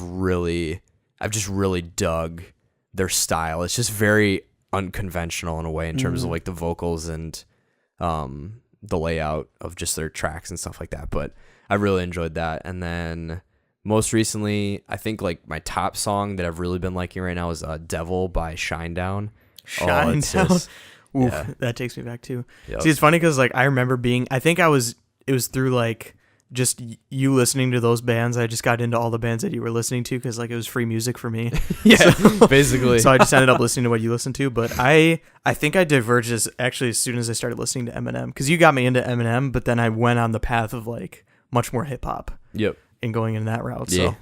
just really dug their style. It's just very unconventional in a way in terms of like the vocals and the layout of just their tracks and stuff like that. But I really enjoyed that. And then most recently, I think like my top song that I've really been liking right now is Devil by Shinedown. Shine it's Down. just- Oof, yeah. that takes me back too. Yep. See, it's funny because like I remember it was through like just you listening to those bands. I just got into all the bands that you were listening to because like it was free music for me. Yeah, basically. So I just ended up listening to what you listened to. But I think I diverged as soon as I started listening to Eminem because you got me into Eminem, but then I went on the path of like much more hip hop Yep. and going in that route. Yeah. So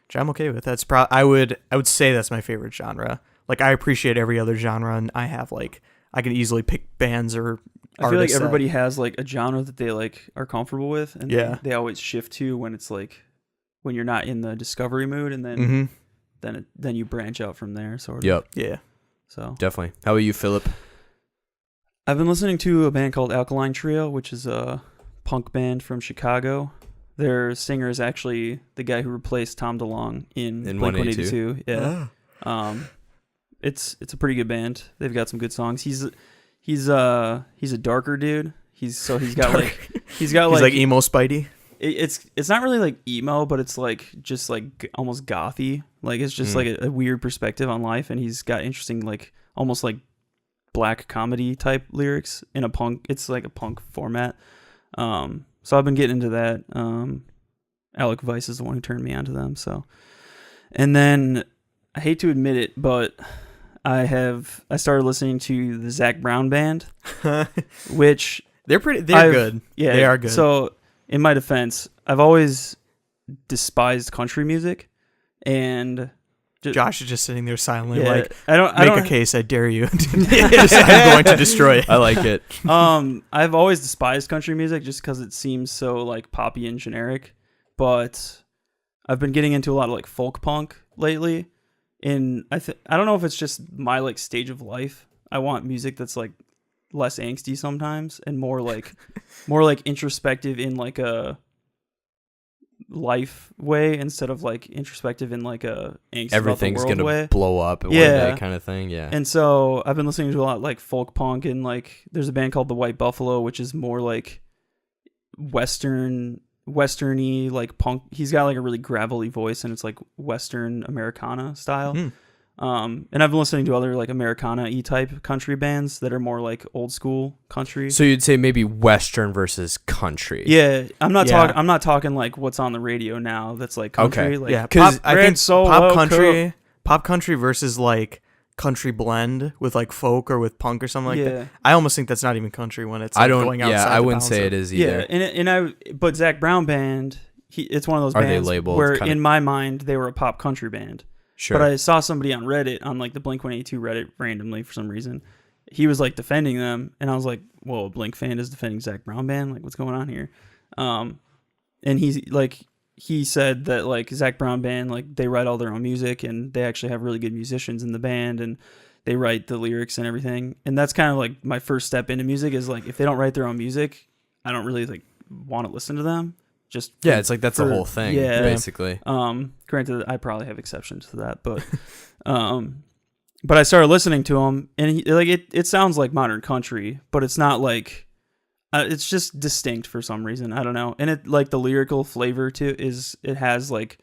which I'm okay with. That's I would say that's my favorite genre. Like I appreciate every other genre, and I have like I can easily pick bands or I feel like artists that- everybody has like a genre that they like are comfortable with, and Yeah. they always shift to when it's like when you're not in the discovery mood, and then Mm-hmm. then you branch out from there, sort of. Yep. Yeah. So Definitely. How about you, Philip? I've been listening to a band called Alkaline Trio, which is a punk band from Chicago. Their singer is actually the guy who replaced Tom DeLonge in Blink 182. Yeah. It's a pretty good band. They've got some good songs. He's a darker dude. He's got He's like emo Spidey. it's not really like emo, but it's like just like almost gothy. Like it's just like a weird perspective on life, and he's got interesting like almost like black comedy type lyrics in a punk. It's like a punk format. So I've been getting into that. Alec Weiss is the one who turned me onto them. So, and then I hate to admit it, but I started listening to the Zac Brown Band, which They're good. Yeah, they are good. So, in my defense, I've always despised country music, and Josh is just sitting there silently, yeah, like, I don't make a case, I dare you. I'm going to destroy it. I like it. I've always despised country music just because it seems so like poppy and generic, but I've been getting into a lot of like folk punk lately, and I don't know if it's just my like stage of life. I want music that's like less angsty sometimes and more like introspective in like a life way instead of like introspective in like a angst Everything's about the world gonna way. blow up one Yeah. day kind of thing. Yeah. And so I've been listening to a lot like folk punk, and like there's a band called the White Buffalo, which is more like westerny like punk. He's got like a really gravelly voice, and it's like Western Americana style. And I've been listening to other like Americana-y type country bands that are more like old school country. So you'd say maybe Western versus country. Yeah, I'm not Yeah. talking. I'm not talking like what's on the radio now. That's like country. Okay. Like, Yeah, 'cause I Red think Solo pop country versus like country blend with like folk or with punk or something like Yeah. that. I almost think that's not even country when it's like, I don't. going outside. Yeah, I the wouldn't bounds say of- it is Yeah, either. but Zac Brown Band, it's one of those Are they bands labeled where kinda- in my mind they were a pop country band. Sure. But I saw somebody on Reddit, on like the Blink-182 Reddit randomly for some reason. He was like defending them, and I was like, whoa, a Blink fan is defending Zac Brown Band? Like, what's going on here? And he said that like Zac Brown Band, like they write all their own music, and they actually have really good musicians in the band, and they write the lyrics and everything. And that's kind of like my first step into music, is like if they don't write their own music, I don't really like want to listen to them. Just yeah, it's like that's the for- whole thing. yeah. Basically. Granted, I probably have exceptions to that, but I started listening to him, and it sounds like modern country, but it's not like it's just distinct for some reason. I don't know. And it like the lyrical flavor to it has like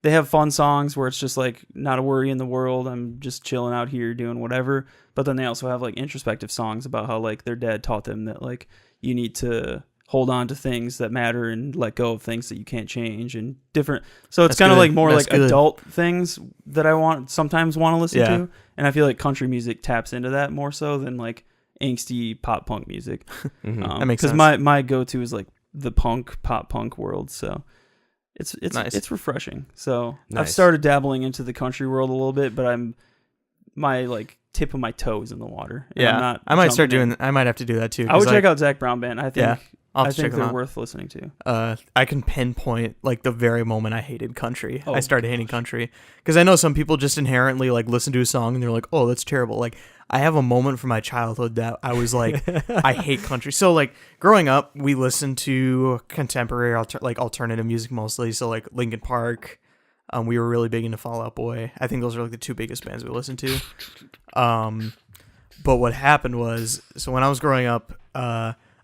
they have fun songs where it's just like not a worry in the world. I'm just chilling out here doing whatever. But then they also have like introspective songs about how like their dad taught them that like you need to hold on to things that matter and let go of things that you can't change, and different. So it's That's kind of good. like more That's like good. adult things that I sometimes want to listen Yeah. to. And I feel like country music taps into that more so than like angsty pop punk music. That makes Because sense. my go-to is like the pop punk world. So it's Nice. it's refreshing. So I've Nice. started dabbling into the country world a little bit, but my like tip of my toe is in the water. And I'm Yeah, not I might start jumping in. doing. I might have to do that too. I would 'cause check out Zac Brown Band. I think Yeah, I'll I have to check think them they're out. worth listening to. I can pinpoint like the very moment I hated country. Oh, I started hating country because I know some people just inherently like listen to a song and they're like, "Oh, that's terrible." Like I have a moment from my childhood that I was like, I hate country. So like growing up, we listened to contemporary alternative music mostly. So like Linkin Park. We were really big into Fall Out Boy. I think those are like the two biggest bands we listened to. But what happened was, so when I was growing up,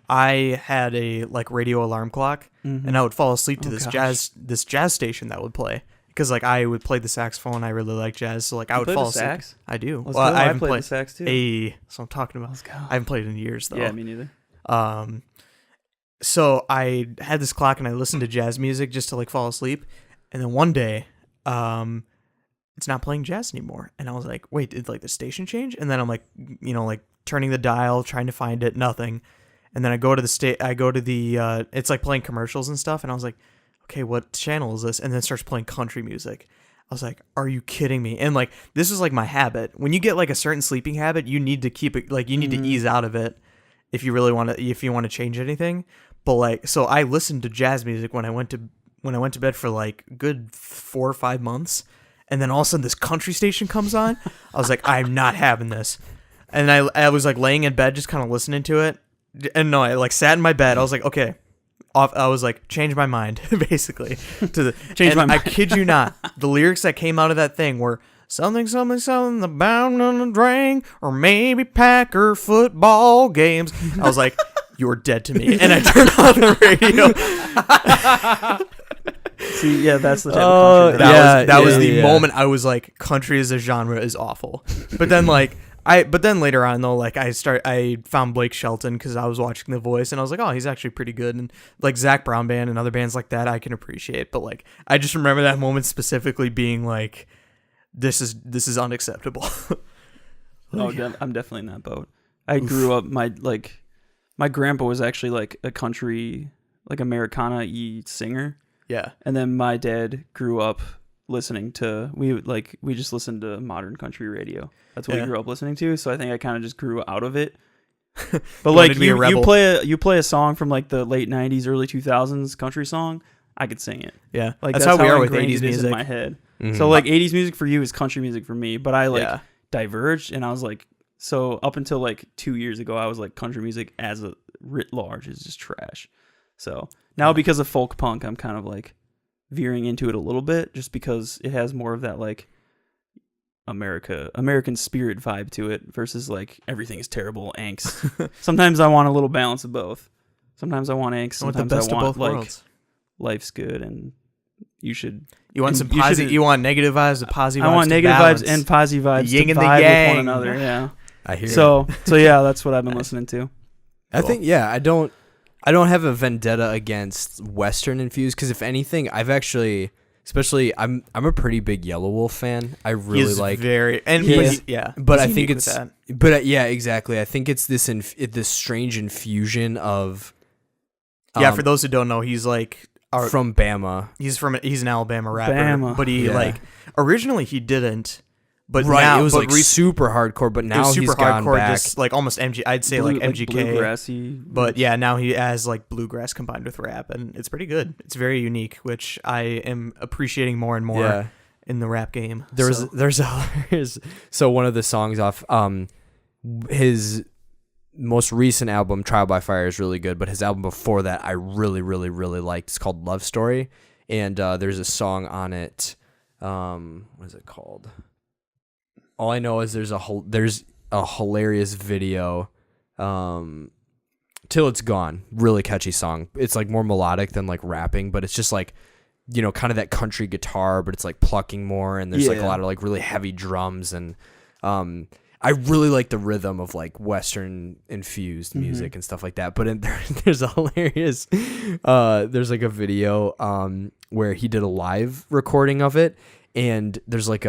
I had a like radio alarm clock, and I would fall asleep to this jazz station that would play because like I would play the saxophone. I really like jazz, so like I would play fall the asleep. sax? I do. Let's Well, go. I I haven't played played the sax too. That's what I'm talking about. Let's go. I haven't played in years though. Yeah, me neither. So I had this clock and I listened to jazz music just to like fall asleep, and then one day, it's not playing jazz anymore, and I was like, wait, did like the station change? And then I'm like, like turning the dial, trying to find it, nothing. And then I go to the it's like playing commercials and stuff, and I was like, okay, what channel is this? And then it starts playing country music. I was like, are you kidding me? And like this is like my habit. When you get like a certain sleeping habit, you need to keep it, like you need to ease out of it if you really want to change anything. But like, so I listened to jazz music when I went to bed for like good 4 or 5 months, and then all of a sudden this country station comes on. I was like, I'm not having this. And I was like laying in bed just kind of listening to it. And no, I like sat in my bed. I was like, okay. I was like, change my mind, basically. Change my mind. I kid you not, the lyrics that came out of that thing were something, something, something, the bound on a drain, or maybe Packer football games. I was like, you're dead to me. And I turned on the radio. See, yeah, that's the type of country That was the yeah. moment I was like, country as a genre is awful. But then later on though, like I found Blake Shelton because I was watching The Voice, and I was like, oh, he's actually pretty good. And like Zac Brown Band and other bands like that, I can appreciate. But like, I just remember that moment specifically being like, this is unacceptable. Oh, I'm definitely in that boat. I grew up, my grandpa was actually like a country, like Americana-y singer. Yeah. And then my dad grew up listening to, we just listened to modern country radio. That's what Yeah. we grew up listening to. So I think I kind of just grew out of it. But wanted like to be a you rebel. play a song from like the late 90s, early 2000s country song, I could sing it. Yeah. Like that's how we are with ingrained 80s it is music. in my head. Mhm. So like 80s music for you is country music for me, but I like Yeah. diverged, and I was like, so up until like 2 years ago, I was like, country music as a writ large is just trash. So now because of folk punk, I'm kind of like veering into it a little bit, just because it has more of that like American spirit vibe to it versus like everything is terrible angst. Sometimes I want a little balance of both. Sometimes I want angst. I want Sometimes the best I want of both like worlds. life's good and you should. You want and some you positive. should- You want negative vibes and positive vibes. I want to negative balance. vibes and positive vibes The yin to and the vibe with yang. one another. Yeah. I hear. So yeah, that's what I've been listening to. I think I don't have a vendetta against Western infused, because if anything, I've actually, especially I'm a pretty big Yellow Wolf fan. I really He's like, very and He but is. yeah. but he's I think unique it's, with that. yeah, exactly. I think it's this this strange infusion of, Yeah, for those who don't know, he's like from Bama. he's an Alabama rapper, Bama. but he Yeah. like originally he didn't, but Right, now it was but like super hardcore, but it now was super he's gone hardcore, back. just like almost MG. I'd say like MGK, bluegrassy. but yeah, now he has like bluegrass combined with rap, and it's pretty good. It's very unique, which I am appreciating more and more Yeah. in the rap game. So one of the songs off his most recent album, Trial by Fire, is really good, but his album before that I really liked. It's called Love Story, and there's a song on it, what is it called? All I know is there's a hilarious video, Till It's Gone, really catchy song. It's like more melodic than like rapping, but it's just like, you know, kind of that country guitar, but it's like plucking more, and there's like a lot of like really heavy drums, and I really like the rhythm of like Western infused music and stuff like that. But there's a hilarious, there's like a video where he did a live recording of it, and there's like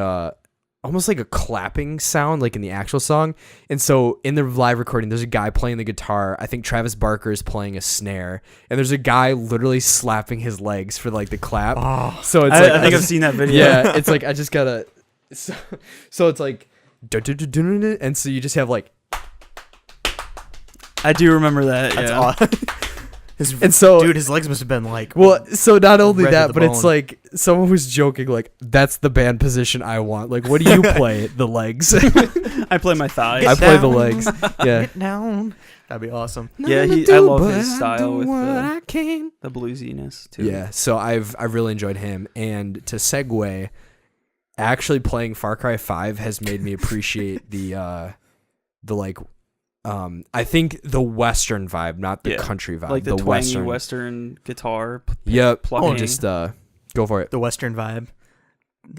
almost like a clapping sound like in the actual song. And so in the live recording, there's a guy playing the guitar. I think Travis Barker is playing a snare, and there's a guy literally slapping his legs for like the clap. Oh, So it's I think I've seen that video. yeah, it's like I just gotta. So it's like, and so you just have like, I do remember that. that's Yeah. awesome. and so Dude, his legs must have been like well, so not only red to that, the but it's bone. like someone was joking like, that's the band position I want. Like, what do you play? The legs. I play my thighs. I play the down. legs. Yeah. Get down. That'd be awesome. Yeah, I love his style with the bluesiness too. Yeah, so I've really enjoyed him, and to segue, actually playing Far Cry 5 has made me appreciate the like, I think the Western vibe, not the country vibe, like the twangy Western. Western guitar. Yep. plucking. Just go for it. The Western vibe.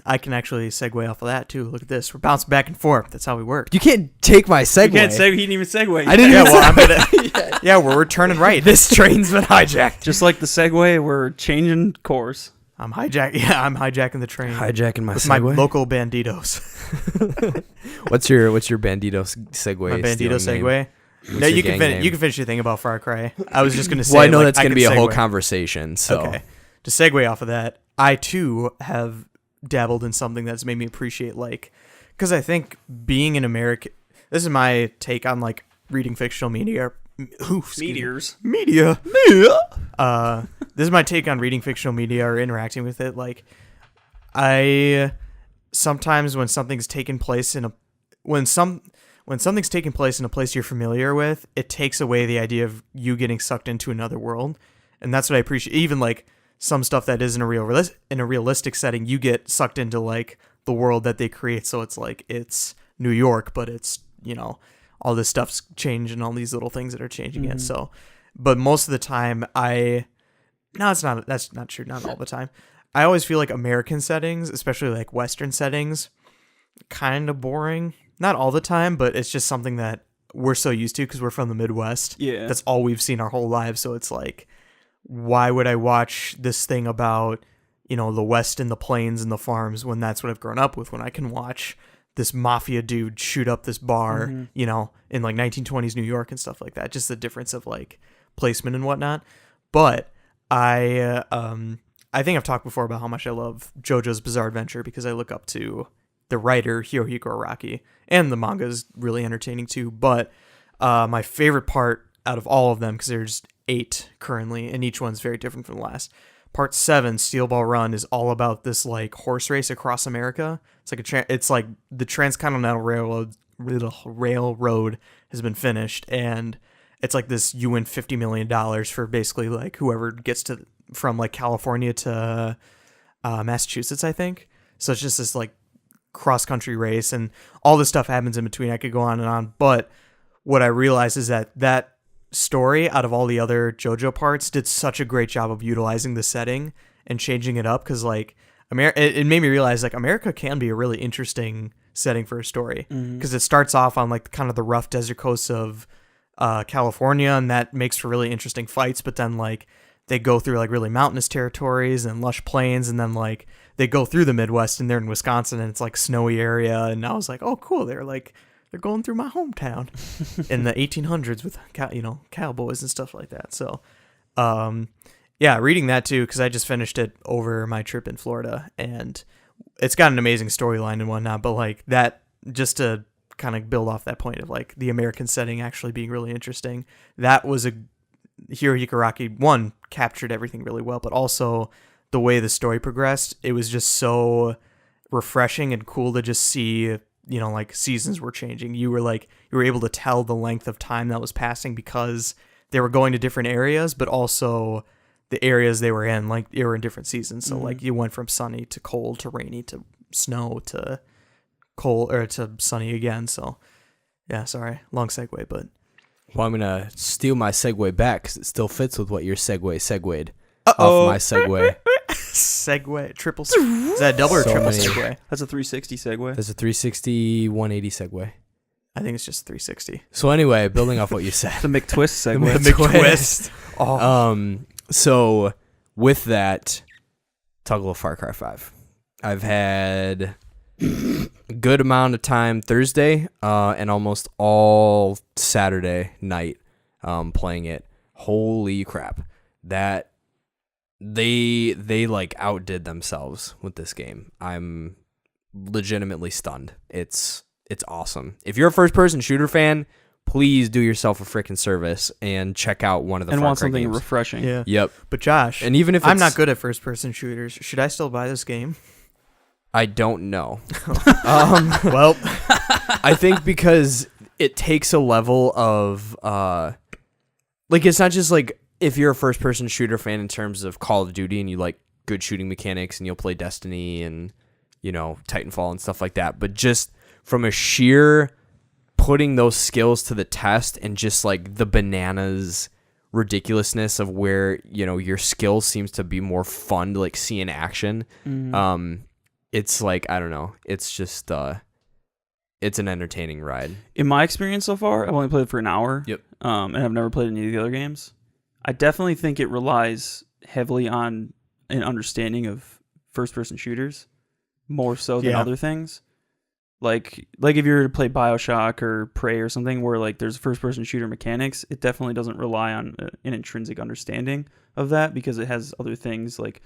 I can actually segue off of that too. Look at this. We're bouncing back and forth. That's how we work. You can't take my segue. You can't say he didn't even segue. I didn't Yeah, even well, I'm gonna. Yeah, we're turning right. This train's been hijacked. Just like the segue, we're changing course. I'm hijacking. Yeah, I'm hijacking the train. Hijacking my with my segue. local banditos. What's your bandito segue? My bandito stealing name? segue. What's No, your you can gang finish. name? You can finish your thing about Far Cry. I was just gonna say. Well, I know like, that's going to could be a whole segue. conversation. So Okay. To segue off of that, I too have dabbled in something that's made me appreciate, like, because I think being an American. This is my take on like reading fictional media. Meteors. Media. This is my take on reading fictional media or interacting with it. Like, I sometimes when something's taken place in a when something's taking place in a place you're familiar with, it takes away the idea of you getting sucked into another world, and that's what I appreciate. Even like some stuff that isn't in a realistic setting, you get sucked into like the world that they create. So it's like it's New York, but it's, you know, all this stuff's changed and all these little things that are changing it. So, but most of the time, that's not true. Not all the time. I always feel like American settings, especially like Western settings, kind of boring. Not all the time, but it's just something that we're so used to because we're from the Midwest. Yeah. That's all we've seen our whole lives. So it's like, why would I watch this thing about, you know, the West and the plains and the farms when that's what I've grown up with, when I can watch this mafia dude shoot up this bar, you know, in like 1920s New York and stuff like that. Just the difference of like placement and whatnot. But I think I've talked before about how much I love JoJo's Bizarre Adventure because I look up to the writer Hirohiko Araki, and the manga is really entertaining too. But my favorite part out of all of them, because there's 8 currently, and each one's very different from the last. Part 7, Steel Ball Run, is all about this like horse race across America. It's like it's like the Transcontinental Railroad has been finished, and it's like this, you win $50 million for basically like whoever gets to from like California to Massachusetts, I think. So it's just this like cross country race, and all this stuff happens in between. I could go on and on, but what I realized is that story, out of all the other JoJo parts, did such a great job of utilizing the setting and changing it up, because like it made me realize like America can be a really interesting setting for a story, because it starts off on like kind of the rough desert coasts of California, and that makes for really interesting fights, but then like they go through like really mountainous territories and lush plains, and then like they go through the Midwest and they're in Wisconsin and it's like snowy area, and I was like, oh cool, they're going through my hometown in the 1800s with cowboys and stuff like that. So yeah, reading that too, because I just finished it over my trip in Florida, and it's got an amazing storyline and whatnot, but like that, just to kind of build off that point of like the American setting actually being really interesting, that was Hiro Hikaraki, one, captured everything really well, but also the way the story progressed, it was just so refreshing and cool to just see, like seasons were changing. You were able to tell the length of time that was passing because they were going to different areas, but also the areas they were in, like they were in different seasons. So like you went from sunny to cold to rainy to snow to cold or to sunny again. So yeah, sorry, long segue, but Well, I'm gonna steal my segue back because it still fits with what your segued Uh-oh. off my segue. segue, triple. Is that a double or So triple many. segue? That's a 360 segue. There's a 360, 180 segue. I think it's just 360. So anyway, building off what you said. The McTwist segue. The McTwist. Oh. So with that, toggle of Far Cry 5. I've had a good amount of time Thursday and almost all Saturday night playing it. Holy crap. That they like outdid themselves with this game. I'm legitimately stunned. It's awesome. If you're a first person shooter fan, please do yourself a freaking service and check out one of the and Far want Cry something games. refreshing. Yeah. Yep. But Josh, And even if I'm it's- not good at first person shooters, should I still buy this game? I don't know. Well, I think because it takes a level of like, it's not just like if you're a first person shooter fan in terms of Call of Duty and you like good shooting mechanics and you'll play Destiny and Titanfall and stuff like that, but just from a sheer putting those skills to the test and just like the bananas ridiculousness of where your skills seems to be more fun to like see in action. It's like, I don't know, it's just it's an entertaining ride. In my experience so far, I've only played it for an hour. Yep. And I've never played any of the other games. I definitely think it relies heavily on an understanding of first-person shooters, more so than Yeah. other things. Like if you were to play BioShock or Prey or something where like there's first-person shooter mechanics, it definitely doesn't rely on an intrinsic understanding of that because it has other things like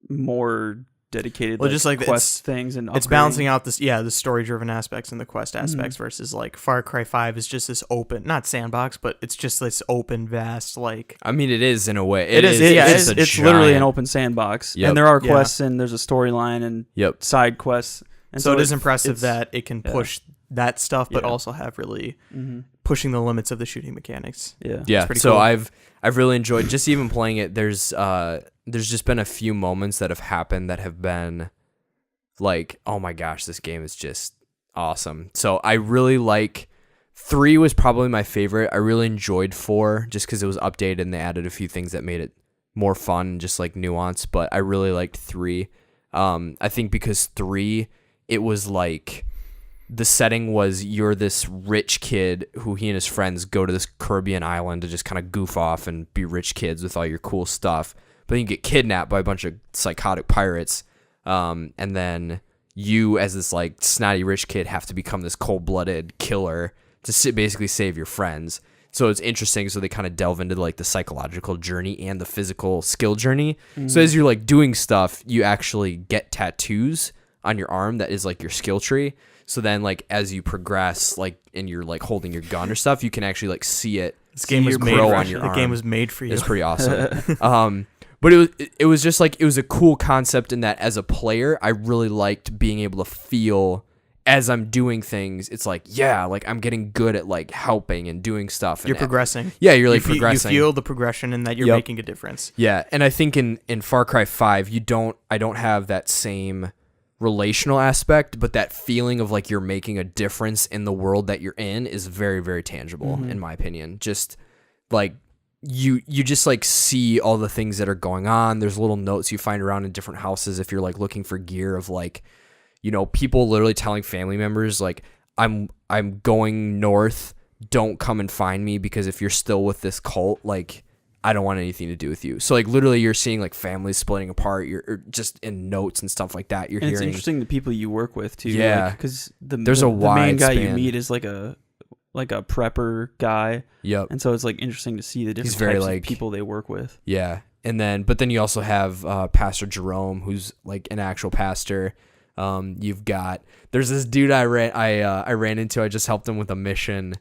more dedicated just like quest things and it's upgrading. balancing out the story driven aspects and the quest aspects versus like Far Cry 5 is just this open, not sandbox, but it's just this open, vast, like I mean, it is in a way. It is, It's literally an giant- open sandbox, Yep. and there are Yeah. quests and there's a storyline and Yep. side quests. And so it is impressive it's- that it can yeah. push that stuff, but Yeah. also have really Mhm. pushing the limits of the shooting mechanics. Yeah. Yeah, pretty so cool. I've really enjoyed just even playing it. There's just been a few moments that have happened that have been like, oh my gosh, this game is just awesome. So I really like 3 was probably my favorite. I really enjoyed 4 just because it was updated and they added a few things that made it more fun, just like nuance. But I really liked 3. I think because 3, it was like the setting was you're this rich kid who he and his friends go to this Caribbean island to just kind of goof off and be rich kids with all your cool stuff. But then you get kidnapped by a bunch of psychotic pirates. And then you, as this like snotty rich kid, have to become this cold-blooded killer to basically save your friends. So it's interesting. So they kind of delve into like the psychological journey and the physical skill journey. So as you're like doing stuff, you actually get tattoos on your arm that is like your skill tree. So then like as you progress, like and you're like holding your gun or stuff, you can actually like see it. This game was made grow for on your the arm. game was made for you. It's pretty awesome. But it was just like, it was a cool concept in that as a player, I really liked being able to feel as I'm doing things, it's like, yeah, like I'm getting good at like helping and doing stuff. You're and progressing. Yeah, you're like you progressing. You feel the progression and that you're making a difference. Yeah, and I think in Far Cry 5, I don't have that same relational aspect, but that feeling of like you're making a difference in the world that you're in is very, very tangible in my opinion. Just like you just like see all the things that are going on. There's little notes you find around in different houses if you're like looking for gear of like, you know, people literally telling family members like, I'm going north, don't come and find me, because if you're still with this cult, like I don't want anything to do with you. So like literally you're seeing like families splitting apart. You're just in notes and stuff like that. You're and hearing. It's interesting the people you work with too. Yeah, because there's the wide main guy you span. meet is like a prepper guy. Yep. And so it's like interesting to see the different very, types like, of people they work with. Yeah, but then you also have Pastor Jerome, who's like an actual pastor. There's this dude I ran into. I just helped him with a mission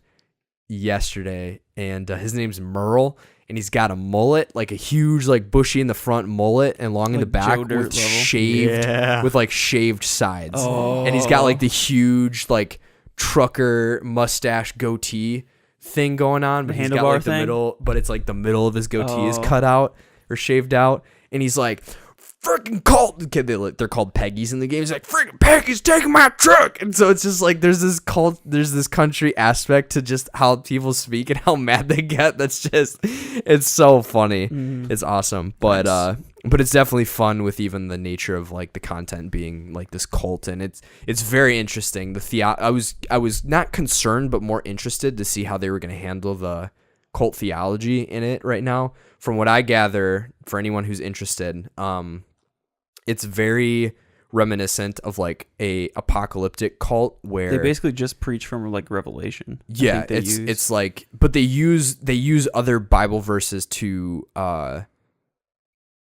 yesterday, and his name's Merle, and he's got a mullet, like a huge, like bushy in the front mullet and long in the Like back Joe Dirt with level. shaved, Yeah. with like shaved sides. Oh. And he's got like the huge like trucker mustache goatee thing going on, but The he's got handlebar like the thing? middle, but it's like the middle of his goatee is Oh. cut out or shaved out, and he's like, freaking cult. Okay, they're called Peggies in the game. He's like, freaking Peggy's taking my truck. And so it's just like there's this country aspect to just how people speak and how mad they get. That's just, it's so funny. It's awesome. But it's definitely fun with even the nature of like the content being like this cult, and it's very interesting. I was not concerned but more interested to see how they were going to handle the cult theology in it right now. From what I gather, for anyone who's interested, it's very reminiscent of like a apocalyptic cult where They basically just preach from like Revelation. yeah, it's like, but they use other Bible verses to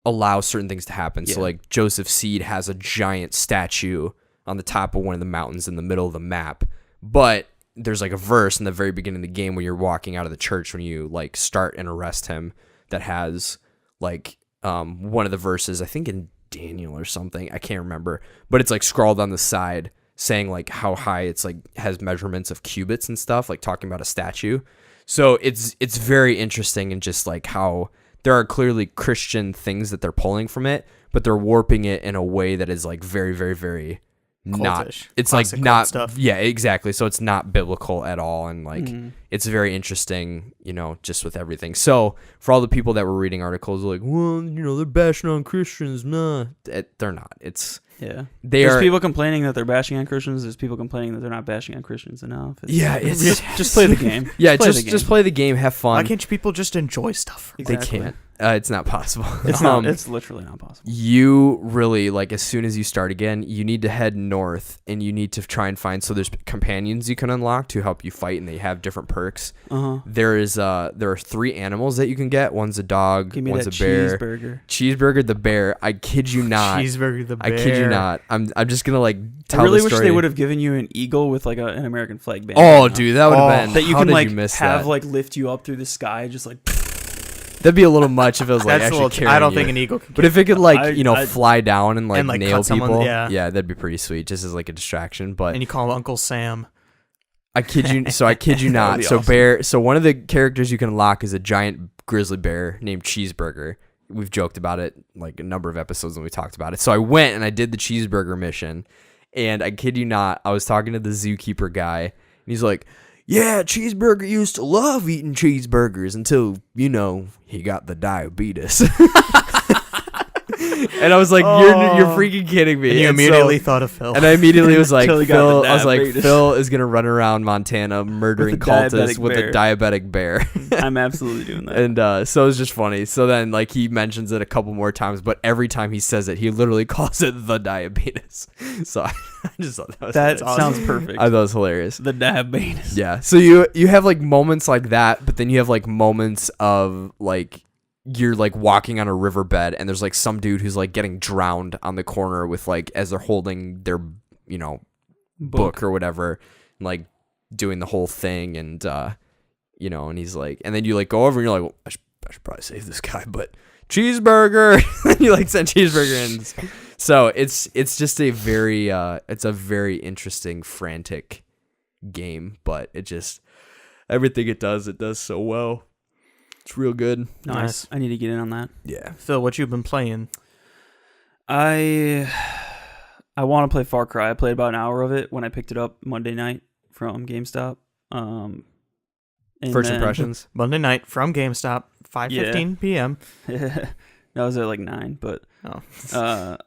allow certain things to happen. So Yeah. like Joseph Seed has a giant statue on the top of one of the mountains in the middle of the map, but there's like a verse in the very beginning of the game when you're walking out of the church when you like start and arrest him that has like one of the verses, I think in Daniel or something, I can't remember, but it's like scrawled on the side saying like how high it's like has measurements of cubits and stuff, like talking about a statue. So it's very interesting, and just like how there are clearly Christian things that they're pulling from it, but they're warping it in a way that is like very, very, very not, Cultish. it's Classic like cult not stuff. Yeah, exactly. So it's not biblical at all, and like it's very interesting, you know, just with everything. So for all the people that were reading articles like, well, you know, they're bashing on Christians, they're not. It's There's people complaining that they're bashing on Christians. There's people complaining that they're not bashing on Christians enough. It's just play the game. Yeah, play the just play the game, have fun. Why can't you people just enjoy stuff? They can't. It's not possible. It's not. It's literally not possible. You really, like, as soon as you start again, you need to head north, and you need to try and find. So there's companions you can unlock to help you fight, and they have different perks. There are 3 animals that you can get. One's a dog. Give me one's that a bear. cheeseburger. The bear. I kid you not. Cheeseburger the I bear. kid you not. I'm just gonna like tell I really the wish story. they would have given you an eagle with like an American flag band. Oh, dude, that would have been. that you how can did like you miss have that? like lift you up through the sky, just like. That'd be a little much if it was like That's a actually little. carrying I don't you. think an eagle can. But if it could like I- fly down and like, And, like, nail cut someone, people, yeah. that'd be pretty sweet, just as like a distraction. But and you call him Uncle Sam. I kid you. So I kid you not. be So awesome. bear. So one of the characters you can unlock is a giant grizzly bear named Cheeseburger. We've joked about it like a number of episodes when we talked about it. So I went and I did the cheeseburger mission, and I kid you not, I was talking to the zookeeper guy, and he's like, "Yeah, Cheeseburger used to love eating cheeseburgers until he got the diabetes." And I was like, "You're freaking kidding me!" And you And so- immediately thought of Phil. And I immediately was like, Until he got Phil. the I was like, diabetes. Phil is gonna run around Montana murdering With a cultists diabetic with bear. a diabetic bear. I'm absolutely doing that. And so it was just funny. So then, like, he mentions it a couple more times, but every time he says it, he literally calls it the diabetes. So I just thought that was That hilarious. sounds perfect. I thought it was hilarious. The diabetes. Yeah. So you have like moments like that, but then you have like moments of like you're like walking on a riverbed, and there's like some dude who's like getting drowned on the corner with like as they're holding their book or whatever, and like doing the whole thing, and and he's like, and then you like go over and you're like, well, I should probably save this guy, but cheeseburger. And you like send cheeseburger and So it's just a very it's a very interesting, frantic game, but it just everything it does so well. It's real good. Nice. I need to get in on that. Yeah. Phil, what you been playing? I want to play Far Cry. I played about an hour of it when I picked it up Monday night from GameStop. First impressions. Monday night from GameStop, 5:15 p.m. That was at like 9, but Oh.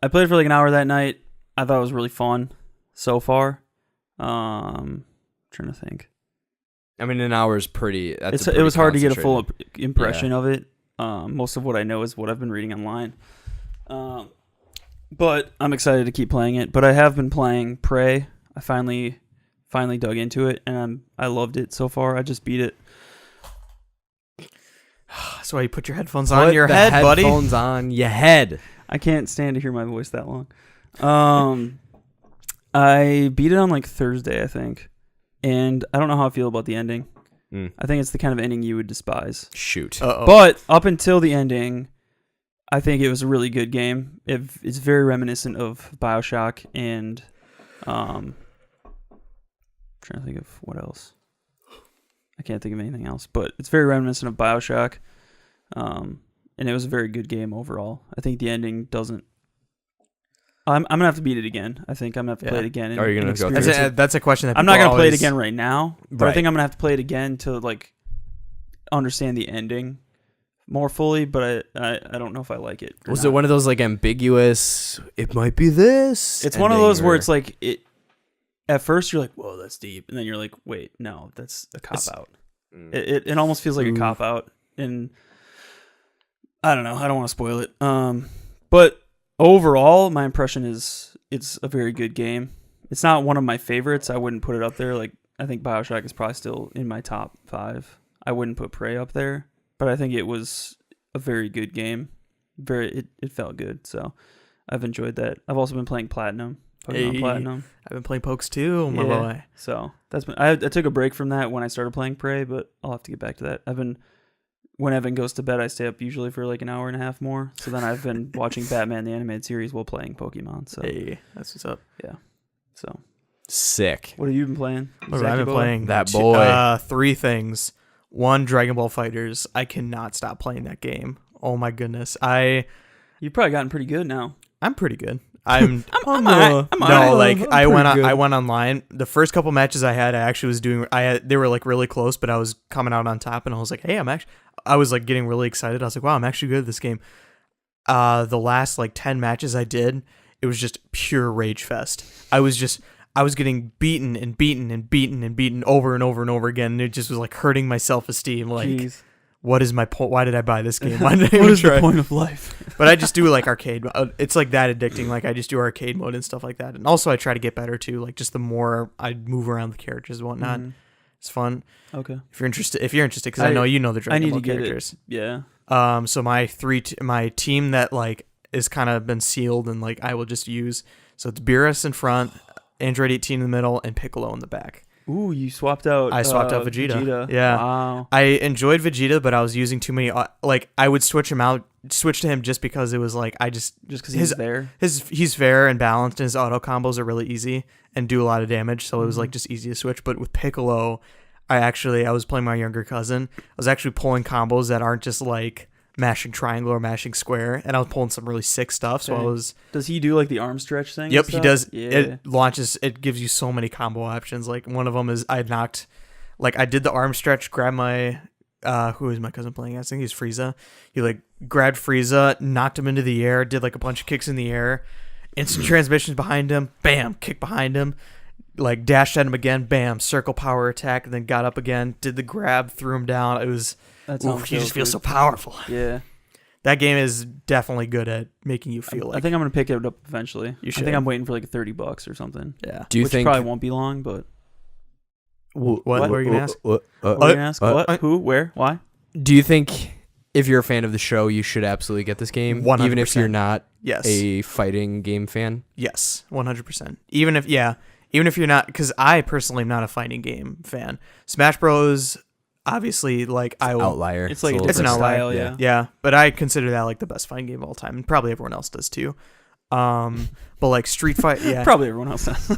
I played for like an hour that night. I thought it was really fun so far. Trying to think. I mean, an hour is pretty. That's It was hard to get a full concentrated- impression of it. Most of what I know is what I've been reading online. But I'm excited to keep playing it. But I have been playing Prey. I finally dug into it, and I loved it so far. I just beat it. That's why you put your headphones on your head, buddy. Headphones on your head. I can't stand to hear my voice that long. I beat it on like Thursday, I think. And I don't know how I feel about the ending. I think it's the kind of ending you would despise. Shoot. Uh-oh. But up until the ending, I think it was a really good game. It's very reminiscent of BioShock and trying to think of what else. I can't think of anything else, but it's very reminiscent of BioShock. And it was a very good game overall. I think the ending doesn't. I'm gonna have to beat it again. I think I'm gonna have to play it again. Are you gonna go through experience it. That's a question that I'm not people gonna play it always- again right now, but I Right. think I'm gonna have to play it again to like understand the ending more fully. But I don't know if I like it. Was it one of those like ambiguous? It might be this. It's one of ending, those where or- it's like it. At first, you're like, "Whoa, that's deep," and then you're like, "Wait, no, that's a cop out." It almost feels like a cop out, and I don't know. I don't want to spoil it. But overall, my impression is it's a very good game. It's not one of my favorites. I wouldn't put it up there. Like I think BioShock is probably still in my top 5. I wouldn't put Prey up there, but I think it was a very good game. It felt good, so I've enjoyed that. I've also been playing Platinum. Hey. Platinum. I've been playing Pokes too, my boy. So that's been. I took a break from that when I started playing Prey, but I'll have to get back to that. When Evan goes to bed, I stay up usually for like an hour and a half more. So then I've been watching Batman the Animated Series while playing Pokemon. So Hey, that's what's up. yeah. So Sick. what have you been playing? What have I been Zachy boy? playing? That boy. 3 things. 1, Dragon Ball Fighters. I cannot stop playing that game. Oh my goodness. You've probably gotten pretty good now. I'm pretty good. I'm I'm no, like I'm I went pretty good. I went online. The first couple matches I had, I actually was doing. They were like really close, but I was coming out on top, and I was like, hey, I was like getting really excited. I was like, wow, I'm actually good at this game. The last like 10 matches I did, it was just pure rage fest. I was getting beaten and beaten and beaten and beaten over and over and over again, and it just was like hurting my self-esteem. Like, Jeez. what is my point? Why did I buy this game? Why did I What even is try? the point of life? But I just do like arcade. It's like that addicting. Like I just do arcade mode and stuff like that. And also I try to get better too. Like just the more I move around the characters and whatnot, it's fun. Okay. If you're interested, because I know you know the I Dragon need Ball to get characters. it. Yeah. So my team that like is kind of been sealed and like I will just use. So it's Beerus in front, Android 18 in the middle, and Piccolo in the back. Ooh, you swapped out. I swapped out Vegeta. Yeah. Wow. I enjoyed Vegeta, but I was using too many. Like I would switch to him just because it was like Just because he's there. He's fair and balanced, and his auto combos are really easy and do a lot of damage. So it was like just easy to switch. But with Piccolo, I was playing my younger cousin. I was actually pulling combos that aren't just like mashing triangle or mashing square, and I was pulling some really sick stuff. So I was. Does he do like the arm stretch thing? Yep, and he stuff? does. Yeah. It launches. It gives you so many combo options. Like one of them is I did the arm stretch, grab my. Who is my cousin playing? I think he's Frieza. He like grabbed Frieza, knocked him into the air, did like a bunch of kicks in the air, instant transmissions behind him, bam, kick behind him, like dashed at him again, bam, circle power attack, and then got up again, did the grab, threw him down. It was. That He just feels so powerful. Yeah. That game is definitely good at making you feel like. I think I'm gonna pick it up eventually. You I should. think I'm waiting for like $30 or something. Yeah. Do you Which think? probably won't be long, but What were you gonna ask? what are you gonna ask? What? Who? Where? Why? Do you think if you're a fan of the show, you should absolutely get this game, even if 100%. you're not Yes. a fighting game fan? Yes, 100%. Even if you're not, because I personally am not a fighting game fan. Smash Bros. Obviously, like I will. Outlier. It's like a little It's an different different. outlier. style, yeah. yeah. Yeah, but I consider that like the best fighting game of all time, and probably everyone else does too. But like Street Fighter, yeah, Probably everyone else does.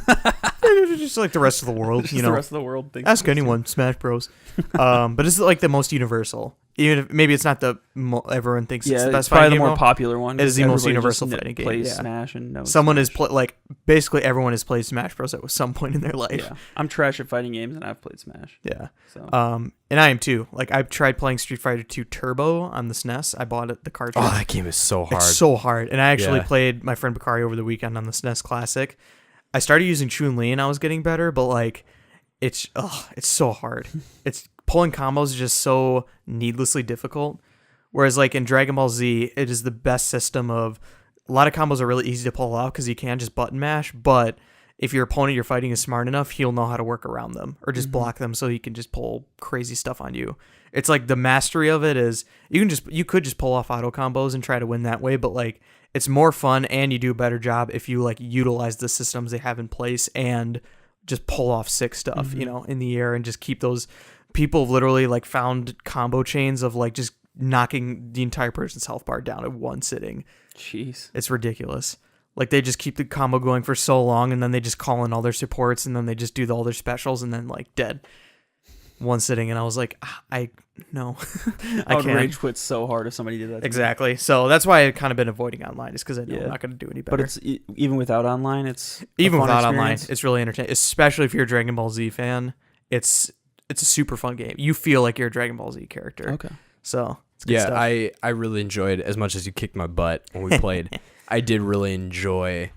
just like the rest of the world, Just you know. the rest of the world thinks. Ask anyone, Smash Bros. But it's like the most universal. Even if maybe it's not the everyone thinks it's Yeah, the it's best probably fighting the game. more though. popular one. It is the most Everybody universal just fighting game, plays yeah. Smash and knows Someone Smash. is like basically everyone has played Smash Bros. At some point in their life. Yeah, I'm trash at fighting games, and I've played Smash. Yeah. So And I am too. Like I've tried playing Street Fighter 2 Turbo on the SNES. I bought it the cartridge. Oh, that game is so hard. It's so hard. And I actually Yeah. played my friend Bakari over the weekend on the SNES Classic. I started using Chun-Li and I was getting better, but like it's so hard. It's pulling combos is just so needlessly difficult. Whereas like in Dragon Ball Z, it is the best system of a lot of combos are really easy to pull off because you can just button mash, but if your opponent you're fighting is smart enough, he'll know how to work around them or just block them so he can just pull crazy stuff on you. It's like the mastery of it is you could just pull off auto combos and try to win that way, but like it's more fun and you do a better job if you like utilize the systems they have in place and just pull off sick stuff, you know, in the air and just keep those people have literally like found combo chains of like just knocking the entire person's health bar down at one sitting. jeez. It's ridiculous. Like they just keep the combo going for so long and then they just call in all their supports and then they just do all their specials and then like dead. One sitting and I was like, no. I would can't. rage quit so hard if somebody did that. to me. Exactly. So that's why I've kind of been avoiding online is because I know Yeah. I'm not going to do any better. But it's even without online, it's a Even fun without online, experience. it's really entertaining, especially if you're a Dragon Ball Z fan. It's a super fun game. You feel like you're a Dragon Ball Z character. Okay. So it's good Yeah, stuff. I really enjoyed it as much as you kicked my butt when we played. I did really enjoy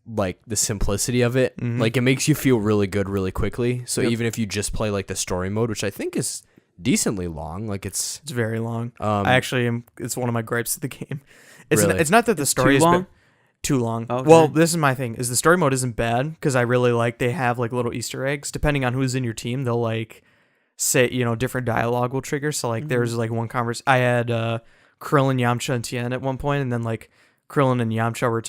like the simplicity of it. Mhm. Like it makes you feel really good really quickly. So even if you just play like the story mode, which I think is decently long, like it's It's very long. um I actually am. It's one of my gripes of the game. It's Really? it's not that the story is long? too long. Okay. Well, this is my thing. Is the story mode isn't bad because I really like they have like little Easter eggs depending on who's in your team. They'll like say different dialogue will trigger. So like there's like one converse. I had Krillin, Yamcha, and Tien at one point, and then like Krillin and Yamcha were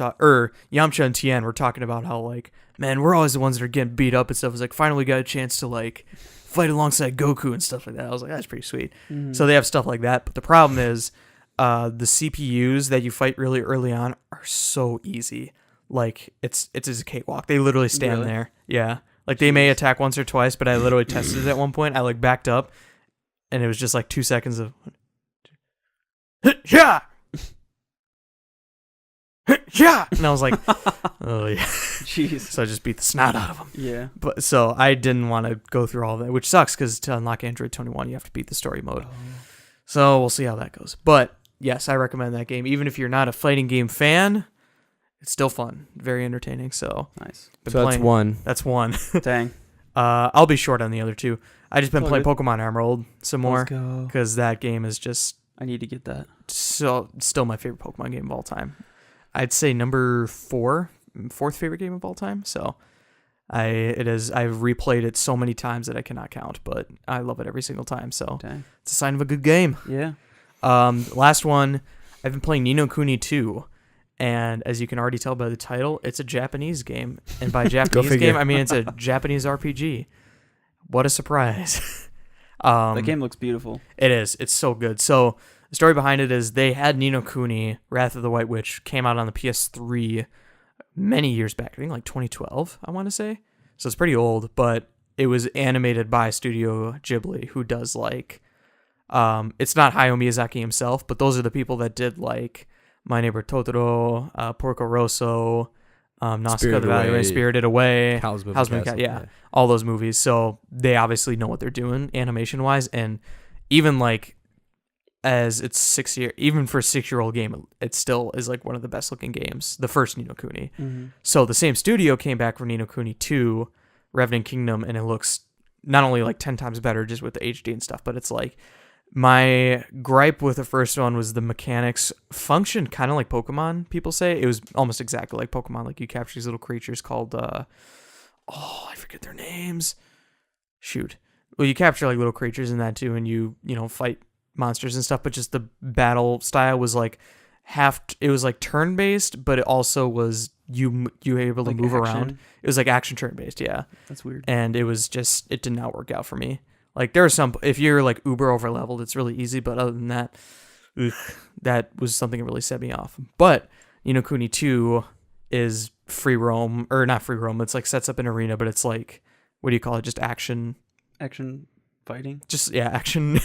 Yamcha and Tien were talking about how like man we're always the ones that are getting beat up and stuff. It's like finally got a chance to like fight alongside Goku and stuff like that. I was like that's pretty sweet. So they have stuff like that. But the problem is the CPUs that you fight really early on are so easy. Like it's a cakewalk. They literally stand Really? there. Yeah. Like they may attack once or twice, but I literally tested it at one point. I like backed up and it was just like 2 seconds of yeah. Yeah. And I was like, oh yeah. Jeez. So I just beat the snot out of them. Yeah. But so I didn't want to go through all of that, which sucks because to unlock Android 21, you have to beat the story mode. So we'll see how that goes. But yes, I recommend that game. Even if you're not a fighting game fan, it's still fun, very entertaining. So Nice. been so that's playing- one. That's one. Dang. I'll be short on the other two. I just been All playing good. Pokemon Emerald some more Let's go. because that game is just I need to get that. still my favorite Pokemon game of all time. I'd say number fourth favorite game of all time. So I've replayed it so many times that I cannot count, but I love it every single time. So Dang. it's a sign of a good game. Yeah. Last one, I've been playing Ni no Kuni 2, and as you can already tell by the title, it's a Japanese game. And by Japanese figure. game, I mean it's a Japanese RPG. What a surprise. That game looks beautiful. It is. It's so good. So the story behind it is they had Ni no Kuni, Wrath of the White Witch, came out on the PS3 many years back. I think like 2012, I want to say. So it's pretty old, but it was animated by Studio Ghibli, who does like, it's not Hayao Miyazaki himself, but those are the people that did like My Neighbor Totoro, Porco Rosso, Nausicaa Spirited the Valiant, Away, Spirited Away, Howl's Moving Howl's Moving Castle, Castle, yeah, all those movies. So they obviously know what they're doing animation wise, and even like as it's 6 year, even for a 6-year-old game, it still is like one of the best looking games. The first Ni no Kuni. So the same studio came back for Ni no Kuni 2, Revenant Kingdom, and it looks not only like 10 times better just with the HD and stuff, but it's like my gripe with the first one was the mechanics functioned kind of like Pokemon. People say it was almost exactly like Pokemon. Like you capture these little creatures called I forget their names. Shoot. Well, you capture like little creatures in that too, and you fight monsters and stuff. But just the battle style was like it was like turn based, but it also was you were able to Like move action? around. It was like action turn based, yeah. That's weird. And it was just it did not work out for me. Like there are some, if you're like uber over leveled, it's really easy. But other than that, that was something that really set me off. But Ni no Kuni 2 is free roam, or not free roam. It's like sets up an arena, but it's like, what do you call it? Just action fighting. Just action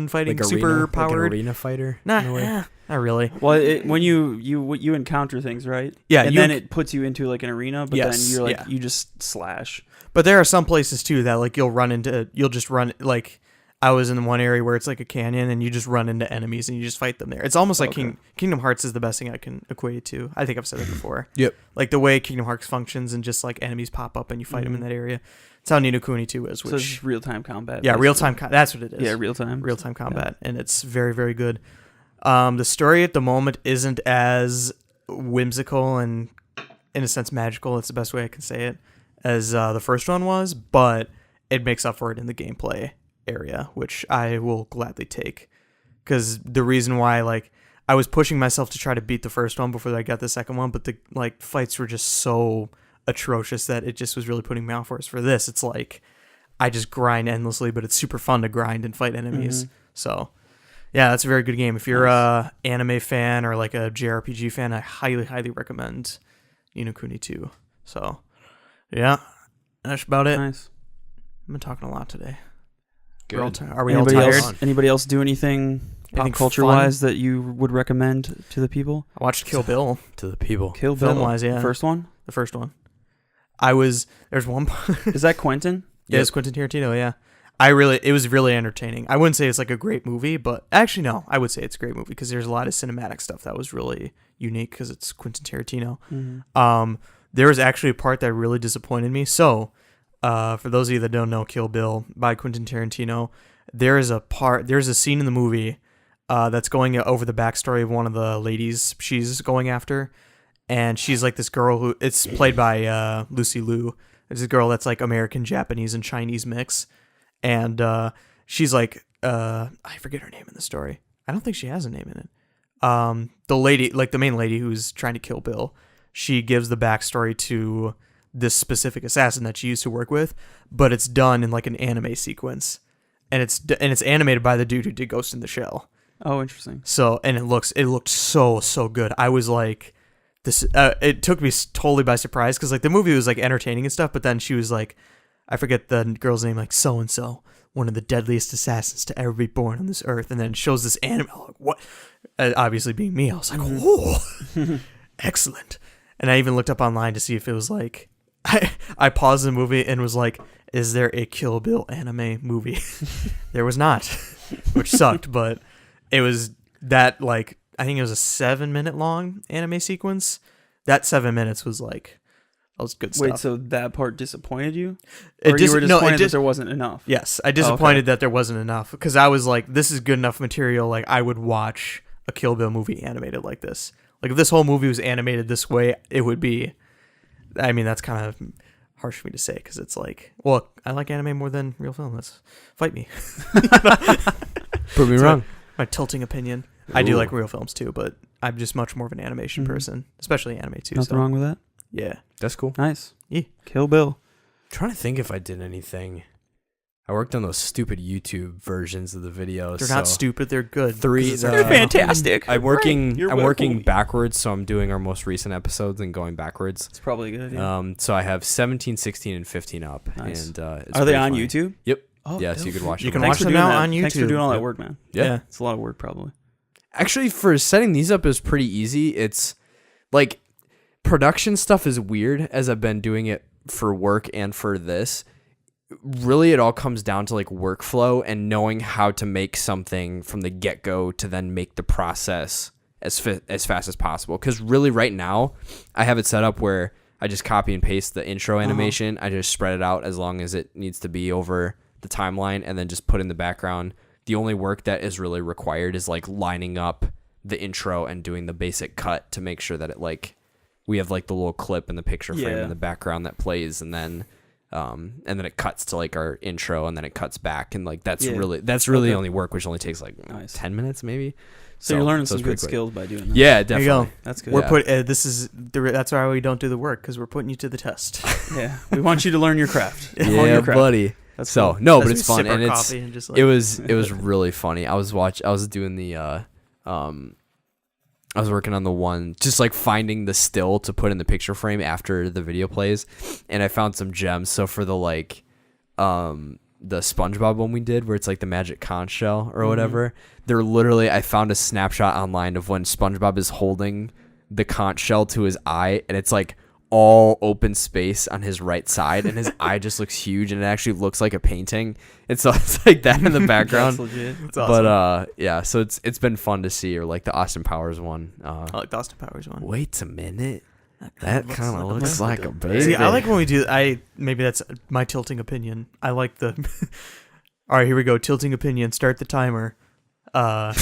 fighting, Like super arena, like an powered. arena fighter. Nah, in a way. not really. Well, when you encounter things, right? Yeah, and you then it puts you into like an arena, but Yes, then you're like yeah. you just slash. But there are some places too that like you'll just run, like I was in one area where it's like a canyon and you just run into enemies and you just fight them there. It's almost like Okay. Kingdom Hearts is the best thing I can equate it to. I think I've said it before. Yep. Like the way Kingdom Hearts functions and just like enemies pop up and you fight them in that area. It's how Ni no Kuni 2 is, So it's which just real time combat. yeah, basically. real time. That's what it is. Yeah, real time. Real time combat, and it's very very good. The story at the moment isn't as whimsical and in a sense magical. It's the best way I can say it, as the first one was, but it makes up for it in the gameplay area, which I will gladly take. Because the reason why, like, I was pushing myself to try to beat the first one before I got the second one, but the like fights were just so atrocious that it just was really putting me off. Whereas for this, it's like I just grind endlessly, but it's super fun to grind and fight enemies. So yeah, that's a very good game. If you're a anime fan or like a JRPG fan, I highly, highly recommend Ni no Kuni 2. So yeah, that's about it. Nice. I've been talking a lot today. Good. Are we all Anybody tired? else? Anybody else do anything pop Anything culture wise that you would recommend to the people? I watched Kill Bill. To the people. Kill Bill. Film-wise, yeah. First one. The first one. There's one. Is that Quentin? Yeah, it's Quentin Tarantino. Yeah, it was really entertaining. I wouldn't say it's like a great movie, but actually no, I would say it's a great movie because there's a lot of cinematic stuff that was really unique because it's Quentin Tarantino. There was actually a part that really disappointed me. So, for those of you that don't know Kill Bill by Quentin Tarantino, there's a scene in the movie that's going over the backstory of one of the ladies she's going after. And she's like this girl who it's played by Lucy Liu. There's a girl that's like American, Japanese, and Chinese mix. And she's like, I forget her name in the story. I don't think she has a name in it. The lady, like the main lady who's trying to kill Bill, she gives the backstory to this specific assassin that she used to work with, but it's done in like an anime sequence. And it's animated by the dude who did Ghost in the Shell. Oh, interesting. So, and it looked so good. I was like, this. It took me totally by surprise because like the movie was like entertaining and stuff, but then she was like, I forget the girl's name, like so and so, one of the deadliest assassins to ever be born on this earth, and then it shows this anime. I'm like, what? Obviously, being me, I was like, whoa, excellent. And I even looked up online to see if it was like, I paused the movie and was like, is there a Kill Bill anime movie? There was not, which sucked, but it was that like, I think it was a 7-minute long anime sequence. That 7 minutes was like, that was good stuff. Wait, so that part disappointed you? It Or you were no, disappointed it that there wasn't enough? Yes, I disappointed that there wasn't enough because I was like, this is good enough material. Like I would watch a Kill Bill movie animated like this. Like if this whole movie was animated this way, it would be. I mean, that's kind of harsh for me to say because it's like, well, I like anime more than real film. Let's fight me. Prove me wrong. My tilting opinion. I do Ooh. like real films too, but I'm just much more of an animation person, especially anime too. Nothing wrong with that. Yeah. That's cool. Nice. Yeah. Kill Bill. Trying to think if I did anything. I worked on those stupid YouTube versions of the videos. They're not stupid. They're good. They're fantastic. I'm working. You're I'm welcome. working backwards, so I'm doing our most recent episodes and going backwards. It's probably good. Yeah. So I have 17, 16, and 15 up, Nice. and it's Are they pretty on funny. YouTube? Yep. Oh, Yeah, so you could watch. You them can on watch for them doing now that. on Thanks for YouTube. doing all that Yep. work, man. Yeah. It's a lot of work, probably. Actually, for setting these up is pretty easy. It's like production stuff is weird as I've been doing it for work and for this. Really, it all comes down to like workflow and knowing how to make something from the get-go to then make the process as fast as possible. Because really right now, I have it set up where I just copy and paste the intro animation. I just spread it out as long as it needs to be over the timeline and then just put in the background. The only work that is really required is like lining up the intro and doing the basic cut to make sure that it like we have like the little clip in the picture frame Yeah. in the background that plays and then it cuts to like our intro and then it cuts back and like that's Yeah. really Okay. the only work, which only takes like Nice. 10 minutes maybe. So you're learning it's some pretty good quick. skills by doing that. Yeah, There you definitely. go. That's good. We're Yeah. that's why we don't do the work because we're putting you to the test. Yeah. We want you to learn your craft. Hone Yeah, your craft. buddy. That's So cool. no, As but we it's fun sip our and it's coffee and just, like, it was really funny. I was doing the I was working on the one, just like finding the still to put in the picture frame after the video plays, and I found some gems. So for the like, the SpongeBob one we did, where it's like the magic conch shell or whatever, they're literally, I found a snapshot online of when SpongeBob is holding the conch shell to his eye, and it's like all open space on his right side, and his eye just looks huge, and it actually looks like a painting. And so it's like that in the background. That's legit. It's awesome. But yeah, so it's been fun to see, or like the Austin Powers one. I like the Austin Powers one. Wait a minute, that kind of looks like like a baby. See, I like when we do. Maybe that's my tilting opinion. I like the. All right, here we go. Tilting opinion. Start the timer. I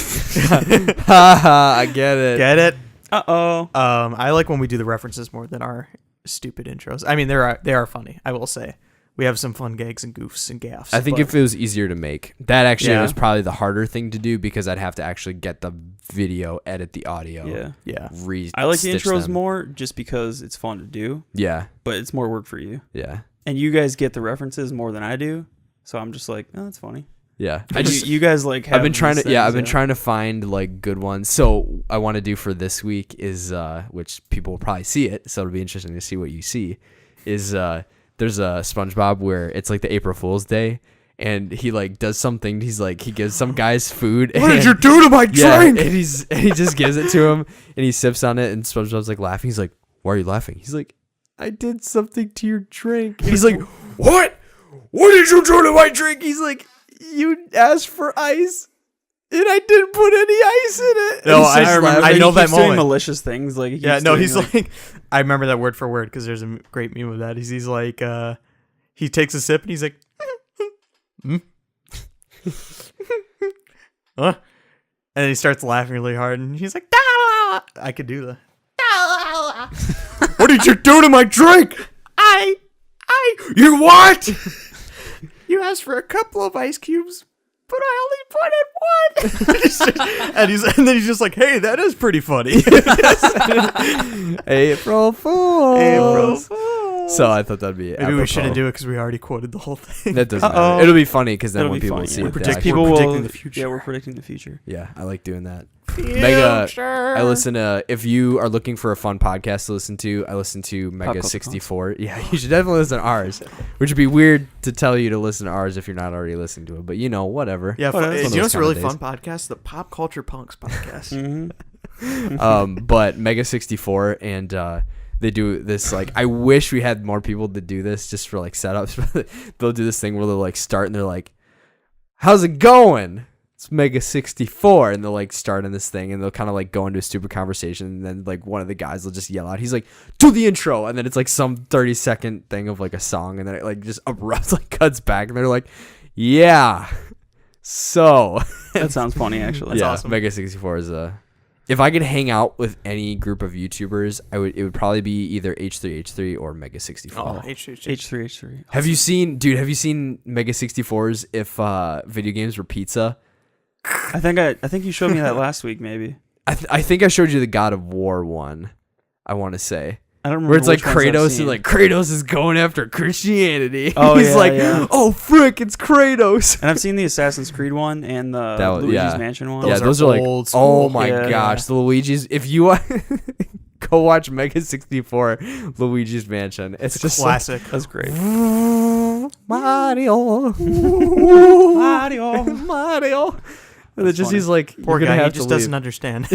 get it. Get it? Uh-oh. I like when we do the references more than our stupid intros. I mean, they are funny. I will say we have some fun gags and goofs and gaffes. I think but if it was easier to make, that actually Yeah. was probably the harder thing to do, because I'd have to actually get the video, edit the audio. Yeah. yeah, I like the stitch intros them. more just because it's fun to do, Yeah, but it's more work for you. yeah, And you guys get the references more than I do, so I'm just like, oh, that's funny. yeah. You guys like have I've been trying these to I've been things, trying to find like good ones. So I want to do for this week is which people will probably see it, so it'll be interesting to see what you see. Is there's a SpongeBob where it's like the April Fool's Day, and he like does something. He's like, he gives some guy's food. What did and- you do to my Yeah, drink? and he just gives it to him, and he sips on it, and SpongeBob's like laughing. He's like, "Why are you laughing?" He's like, "I did something to your drink." And he's like, "What? What did you do to my drink?" He's like, "You asked for ice, and I didn't put any ice in it." No, And he's I just remember- laughing. I know he that keeps doing moment. malicious things. Like he Yeah, keeps no, doing, he's like, I remember that word for word because there's a great meme of that. He's like, he takes a sip and he's like, huh? And then he starts laughing really hard, and he's like, I could do that. What did you do to my drink? You what? You asked for a couple of ice cubes, but I only put in one. and then he's just like, hey, that is pretty funny. April Fool. April Fool. So I thought that'd be Maybe we shouldn't do it because we already quoted the whole thing. That doesn't Uh-oh. matter. It'll be funny because then It'll when be people funny, see yeah. it, Predict- they'll people we're will predicting the future. Yeah, we're predicting the future. yeah, I like doing that. I listen to, if you are looking for a fun podcast to listen to, I listen to Mega Culture 64. Yeah, you should definitely listen to ours, which would be weird to tell you to listen to ours if you're not already listening to it, but whatever. Yeah, Oh, that's you one of know what's a those really kinda fun podcast? The Pop Culture Punks podcast. But Mega 64, and they do this, like, I wish we had more people to do this just for like setups. They'll do this thing where they'll like start and they're like, how's it going? It's Mega 64, and they'll like start in this thing, and they'll kind of like go into a stupid conversation, and then like one of the guys will just yell out, he's like, do the intro, and then it's like some 30-second thing of like a song, and then it like just abruptly like cuts back, and they're like, yeah, so That sounds funny, actually. yeah, awesome. Mega 64 is if I could hang out with any group of YouTubers, it would probably be either H3H3 or Mega 64. Oh, H3. H3H3. Have you seen Mega 64s if video games were pizza? I think you showed me that last week, maybe. I think I showed you the God of War one, I want to say. I don't remember. Where it's like which ones I've Kratos seen. and like Kratos is going after Christianity. Oh, He's yeah, like, yeah. oh frick, it's Kratos. And I've seen the Assassin's Creed one and the That was- Luigi's yeah. Mansion one. Yeah, Those those are are like, old oh school. my Yeah. gosh, the Luigi's. If you go watch Mega 64, Luigi's Mansion, it's just Classic. That's great. Mario, Mario. Mario. And it's just funny. he's like, Poor you're gonna guy, he have just to doesn't leave. understand.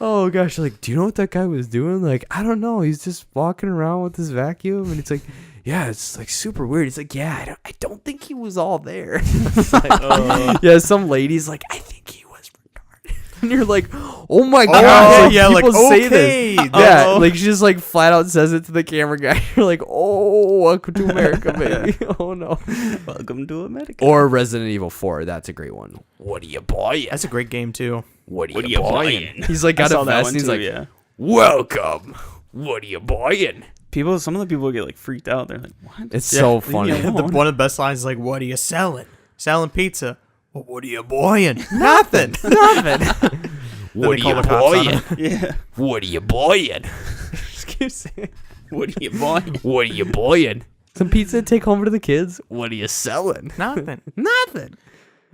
Oh gosh, like, do you know what that guy was doing? Like, I don't know. He's just walking around with his vacuum, and it's like, yeah, it's like super weird. He's like, yeah, I don't think he was all there. It's like, yeah, some lady's like, I think he was retarded, and you're like, oh my god, yeah, people like, say okay, this. Yeah, uh-oh. like she just like flat out says it to the camera guy. You're like, oh, welcome to America, baby. Oh no. Welcome to America. Or Resident Evil 4. That's a great one. What are you buying? That's a great game too. What are you buying? He's like I got saw a that vest, one and he's too, like, yeah. welcome. What are you buying? Some of the people get like freaked out. They're like, "What?" It's so leave me funny. alone. One of the best lines is like, "What are you selling? Selling pizza? Well, what are you buying? Nothing. Nothing." What they are you call the cops on buying? him. Yeah. What are you buying? Just keep saying. What are you buying? What are you buying? Some pizza to take home to the kids. What are you selling? Nothing. Nothing.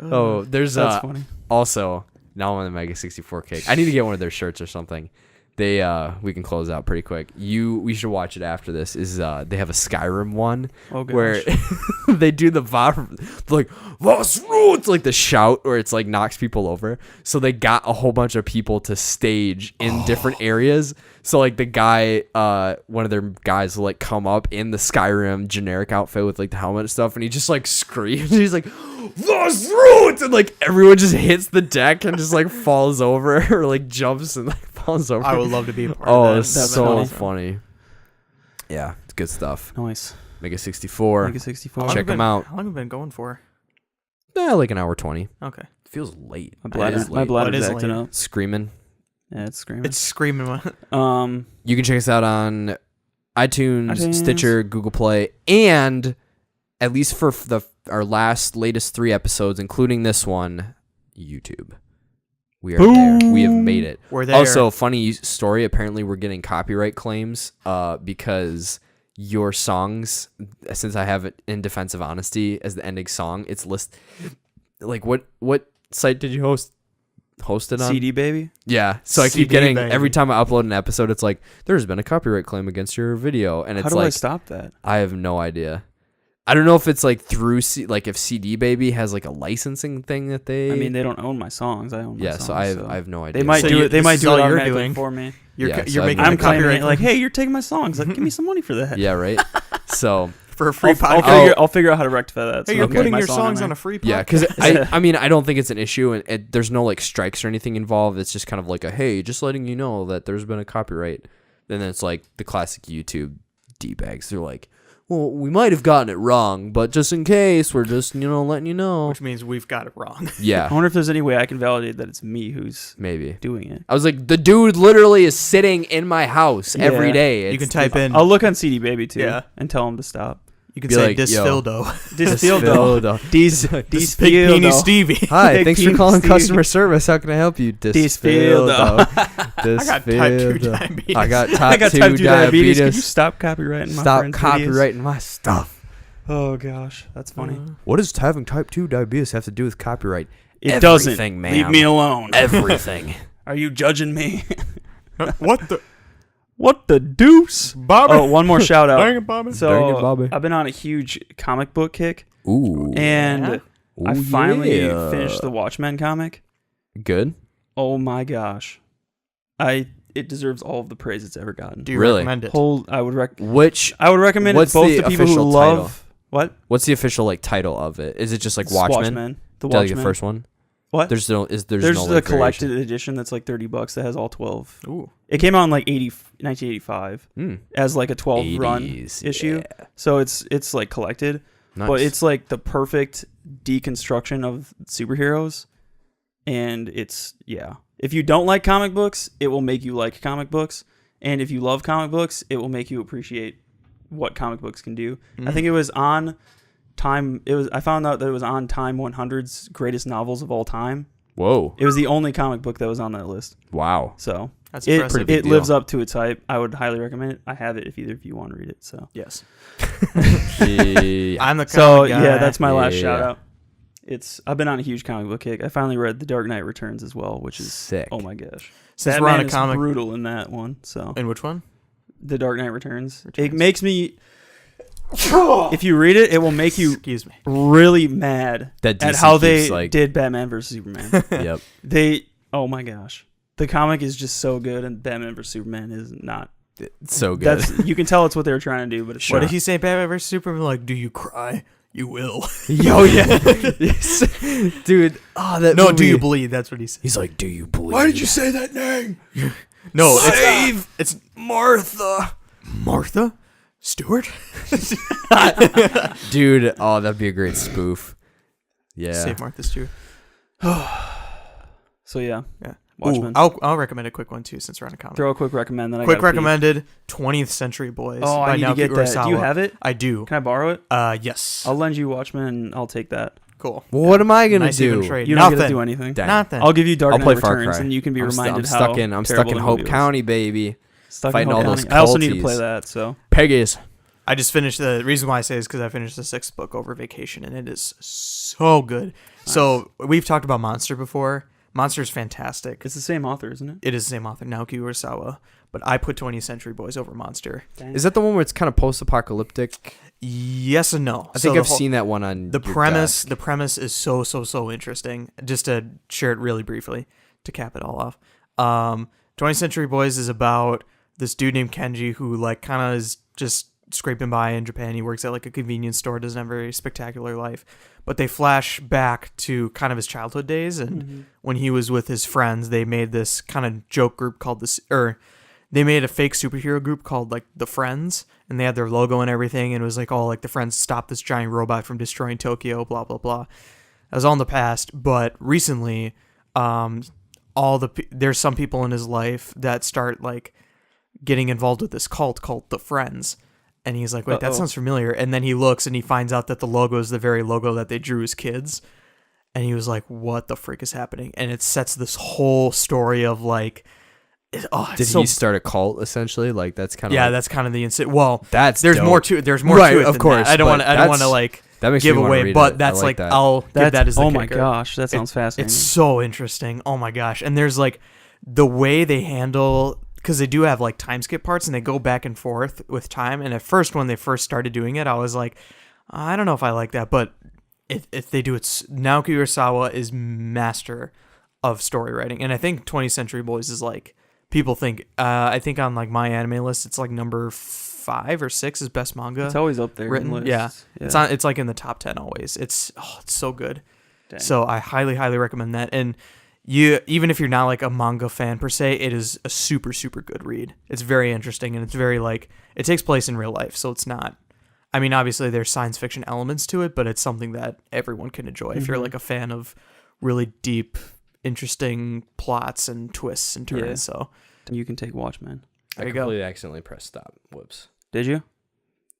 Oh, there's That's funny. also Now I'm on the Mega 64 kick. I need to get one of their shirts or something. They we can close out pretty quick. We should watch it after this. Is they have a Skyrim one where they do the like "Was roots" like the shout where it's like knocks people over. So they got a whole bunch of people to stage in different areas. So like the guy, one of their guys will like come up in the Skyrim generic outfit with like the helmet and stuff, and he just like screams. He's like, "Was roots!" and like everyone just hits the deck and just like falls over or like jumps and like falls over. I would love to be a part of Oh, that. it's so funny. Yeah, it's good stuff. Nice. Mega 64. Mega 64. Check them out. How long have we been going for? Like an hour 20. Okay. Feels late. My It is late. bladder's What is acting late? up. Screaming. Yeah, it's screaming. It's screaming. You can check us out on iTunes, iTunes. Stitcher, Google Play, and at least for our latest 3 episodes, including this one, YouTube. We are there. We have made it. We're there. Also, funny story. Apparently, we're getting copyright claims because your songs, since I have it in Defense of Honesty as the ending song, it's like what site did you host it on? CD Baby. Yeah. So I keep CD getting Baby. every time I upload an episode, it's like there's been a copyright claim against your video, and it's How do like I stop that? I have no idea. I don't know if it's like through like if CD Baby has like a licensing thing that they. I mean, they don't own my songs. I own my yeah. songs. So I have no idea. They might So do it. They this might is do all it you're automatically doing. for me. You're Yeah, so you're I've making been- I'm a claiming copyright it like, hey, you're taking my songs. Like, give me some money for that. Yeah. Right. So for a free I'll podcast. I'll figure out how to rectify that. Hey, so you're I can putting put my your song songs there. on a free podcast. yeah, because I mean I don't think it's an issue, and there's no like strikes or anything involved. It's just kind of like a hey, just letting you know that there's been a copyright. And then it's like the classic YouTube D-bags. They're like, well, we might have gotten it wrong, but just in case, we're just letting you know. Which means we've got it wrong. I Yeah, wonder if there's any way I can validate that it's me who's maybe. doing it. I was like, the dude literally is sitting in my house every Yeah. day. You can It's- type in. I'll look on CD Baby too, Yeah. and tell him to stop. You can be say like, yo. Disfildo. Disfildo. Dis This big peeny Disfildo. Stevie. Hi, Big thanks for King calling Steve. customer service. How can I help you? Disfildo. I got type 2 diabetes. I got I got type 2 diabetes. Could you diabetes. stop copyrighting my Stop friend's videos? copyrighting my stuff. Oh gosh, that's funny. What does having type 2 diabetes have to do with copyright? It Everything, doesn't. ma'am. Leave me alone. Everything. Are you judging me? What the? What the deuce? Bobby. Oh, one more shout Dang out. it, Bobby. Dang So it, Bobby. I've been on a huge comic book kick, Ooh. and I Ooh, finally yeah. finished the Watchmen comic. Good. Oh my gosh, it deserves all of the praise it's ever gotten. Do you Really? recommend it? I would Which? recommend What's it both the to people who official love title? what What's the official like title of it? Is it just like It's Watchmen? The Is that, like, Watchmen. the first one. What? There's no There's no the like, collected variation. edition that's like $30 that has all 12. Ooh. It came out in like 1985 Mm. as like a 12 run 80s, issue. yeah. So it's like collected, Nice. but it's like the perfect deconstruction of superheroes. And it's if you don't like comic books, it will make you like comic books. And if you love comic books, it will make you appreciate what comic books can do. I think it was on Time. I found out that it was on Time 100's greatest novels of all time. Whoa. It was the only comic book that was on that list. Wow. So That's it impressive. big it deal. lives up to its hype. I would highly recommend it. I have it if either of you want to read it. So Yes. Yeah. I'm the so comic guy. yeah, that's my last Yeah. shout out. I've been on a huge comic book kick. I finally read The Dark Knight Returns as well, which is Sick. Oh my gosh, Since Batman we're on a is comic. brutal in that one. So In which one? The Dark Knight Returns. It Returns. makes me. If you read it, it will make you Excuse me. really mad That at DC how they keeps, like- did Batman versus Superman. Yep. Oh my gosh, the comic is just so good, and Batman versus Superman is not. It's so good. You can tell it's what they were trying to do, but it's What not. did he say? Batman vs Superman? Like, do you cry? You will. Yo, yeah. Dude. Oh, that No, movie. do you bleed? That's what he said. He's like, do you believe? say that name? No, it's Martha. Martha Stewart. Dude, oh, that'd be a great spoof. Yeah. Save Martha Stewart. So yeah, Yeah. Watchmen. Ooh, I'll recommend a quick one too, since we're on a comic. Throw a quick recommend. Then I Quick gotta pee. recommended 20th Century Boys. Oh, by I need to Naoki get that. Do you Urasawa. have it? I do. Can I borrow it? Yes. I'll lend you Watchmen, and I'll take that. Cool. Well, what am I gonna Nice even do? trade. You don't get to Nothing. do anything. Dang. Nothing. I'll give you Dark I'll Knight play Far Returns, Cry. and you can be reminded I'm how stuck in. I'm stuck terrible in the Hope movie was. County, baby. Stuck Fighting in Hope all those County. I also need to culties. play that. So Peggies. I just finished the reason why I say is because I finished the 6th book over vacation, and it is so good. So we've talked about Monster before, Monster's fantastic. It's the same author, isn't it? It is the same author, Naoki Urasawa, but I put 20th Century Boys over Monster. Is that the one where it's kind of post-apocalyptic? Yes and no. I think I've seen that one on the your premise. desk. The premise is so interesting. Just to share it really briefly to cap it all off. 20th Century Boys is about this dude named Kenji who like kind of is just scraping by in Japan. He works at like a convenience store, doesn't have a very spectacular life, but they flash back to kind of his childhood days, and when he was with his friends, they made this kind of joke group called they made a fake superhero group called like the Friends, and they had their logo and everything, and it was like all like the Friends stop this giant robot from destroying Tokyo, blah blah blah. That was all in the past, but recently, there's some people in his life that start like getting involved with this cult called the Friends. And he's like, wait, that sounds familiar. And then he looks and he finds out that the logo is the very logo that they drew as kids. And he was like, what the frick is happening? And it sets this whole story of like, did he start a cult essentially? Like that's kind of that's kind of the incident. Well, there's more to it. There's more to it. Of course. I don't want to like give away, but that's like that. I'll give that as the oh kicker. my gosh, that sounds fascinating. It's so interesting. Oh my gosh. And there's like the way they handle, because they do have like time skip parts and they go back and forth with time. And at first, when they first started doing it, I was like, I don't know if I like that. But if they do it, Naoki Urasawa is master of story writing. And I think 20th Century Boys is like, people think, I think on like my anime list, it's like number 5 or 6 is best manga. It's always up there. Written. Yeah. It's like in the top 10 always. It's so good. Dang. So I highly recommend that. And even if you're not like a manga fan per se, it is a super good read. It's very interesting, and it's very like, it takes place in real life, so it's not, I mean, obviously there's science fiction elements to it, but it's something that everyone can enjoy if you're like a fan of really deep, interesting plots and twists and turns. Yeah. So you can take Watchmen. I completely accidentally pressed stop. Whoops. Did you?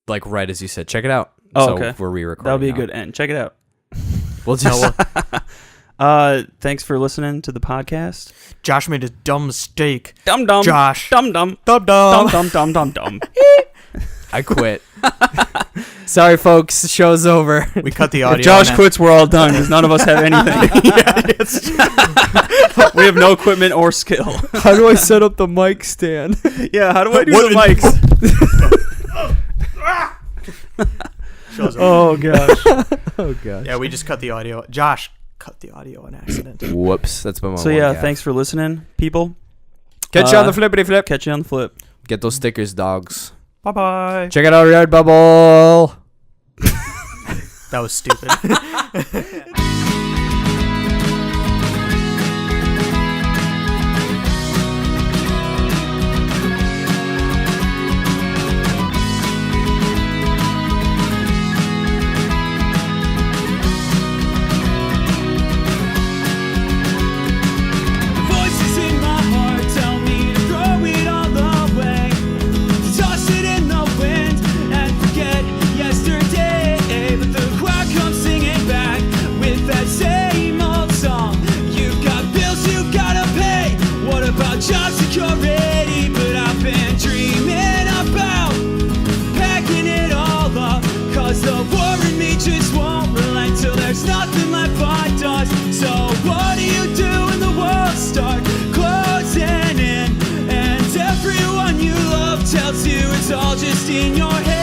Like right as you said, check it out. Oh, okay. We're re-recording. That'll be now. a good end. Check it out. We'll just thanks for listening to the podcast. Josh made a dumb mistake. Dumb. Josh. Dumb. Dumb. I quit. Sorry, folks. The show's over. We cut the audio. If Josh quits, we're all done because none of us have anything. We have no equipment or skill. How do I set up the mic stand? Yeah, how do I do the mics? Oh gosh. Oh gosh. Yeah, we just cut the audio. Josh cut the audio on accident. Whoops. That's been my So one yeah, gaffe. thanks for listening, people. Catch you on the flippity flip. Catch you on the flip. Get those stickers, dogs. Bye. Check out our Redbubble. That was stupid. Job security, but I've been dreaming about packing it all up, cause the war in me just won't relent till there's nothing left but dust. So what do you do when the walls start closing in and everyone you love tells you it's all just in your head?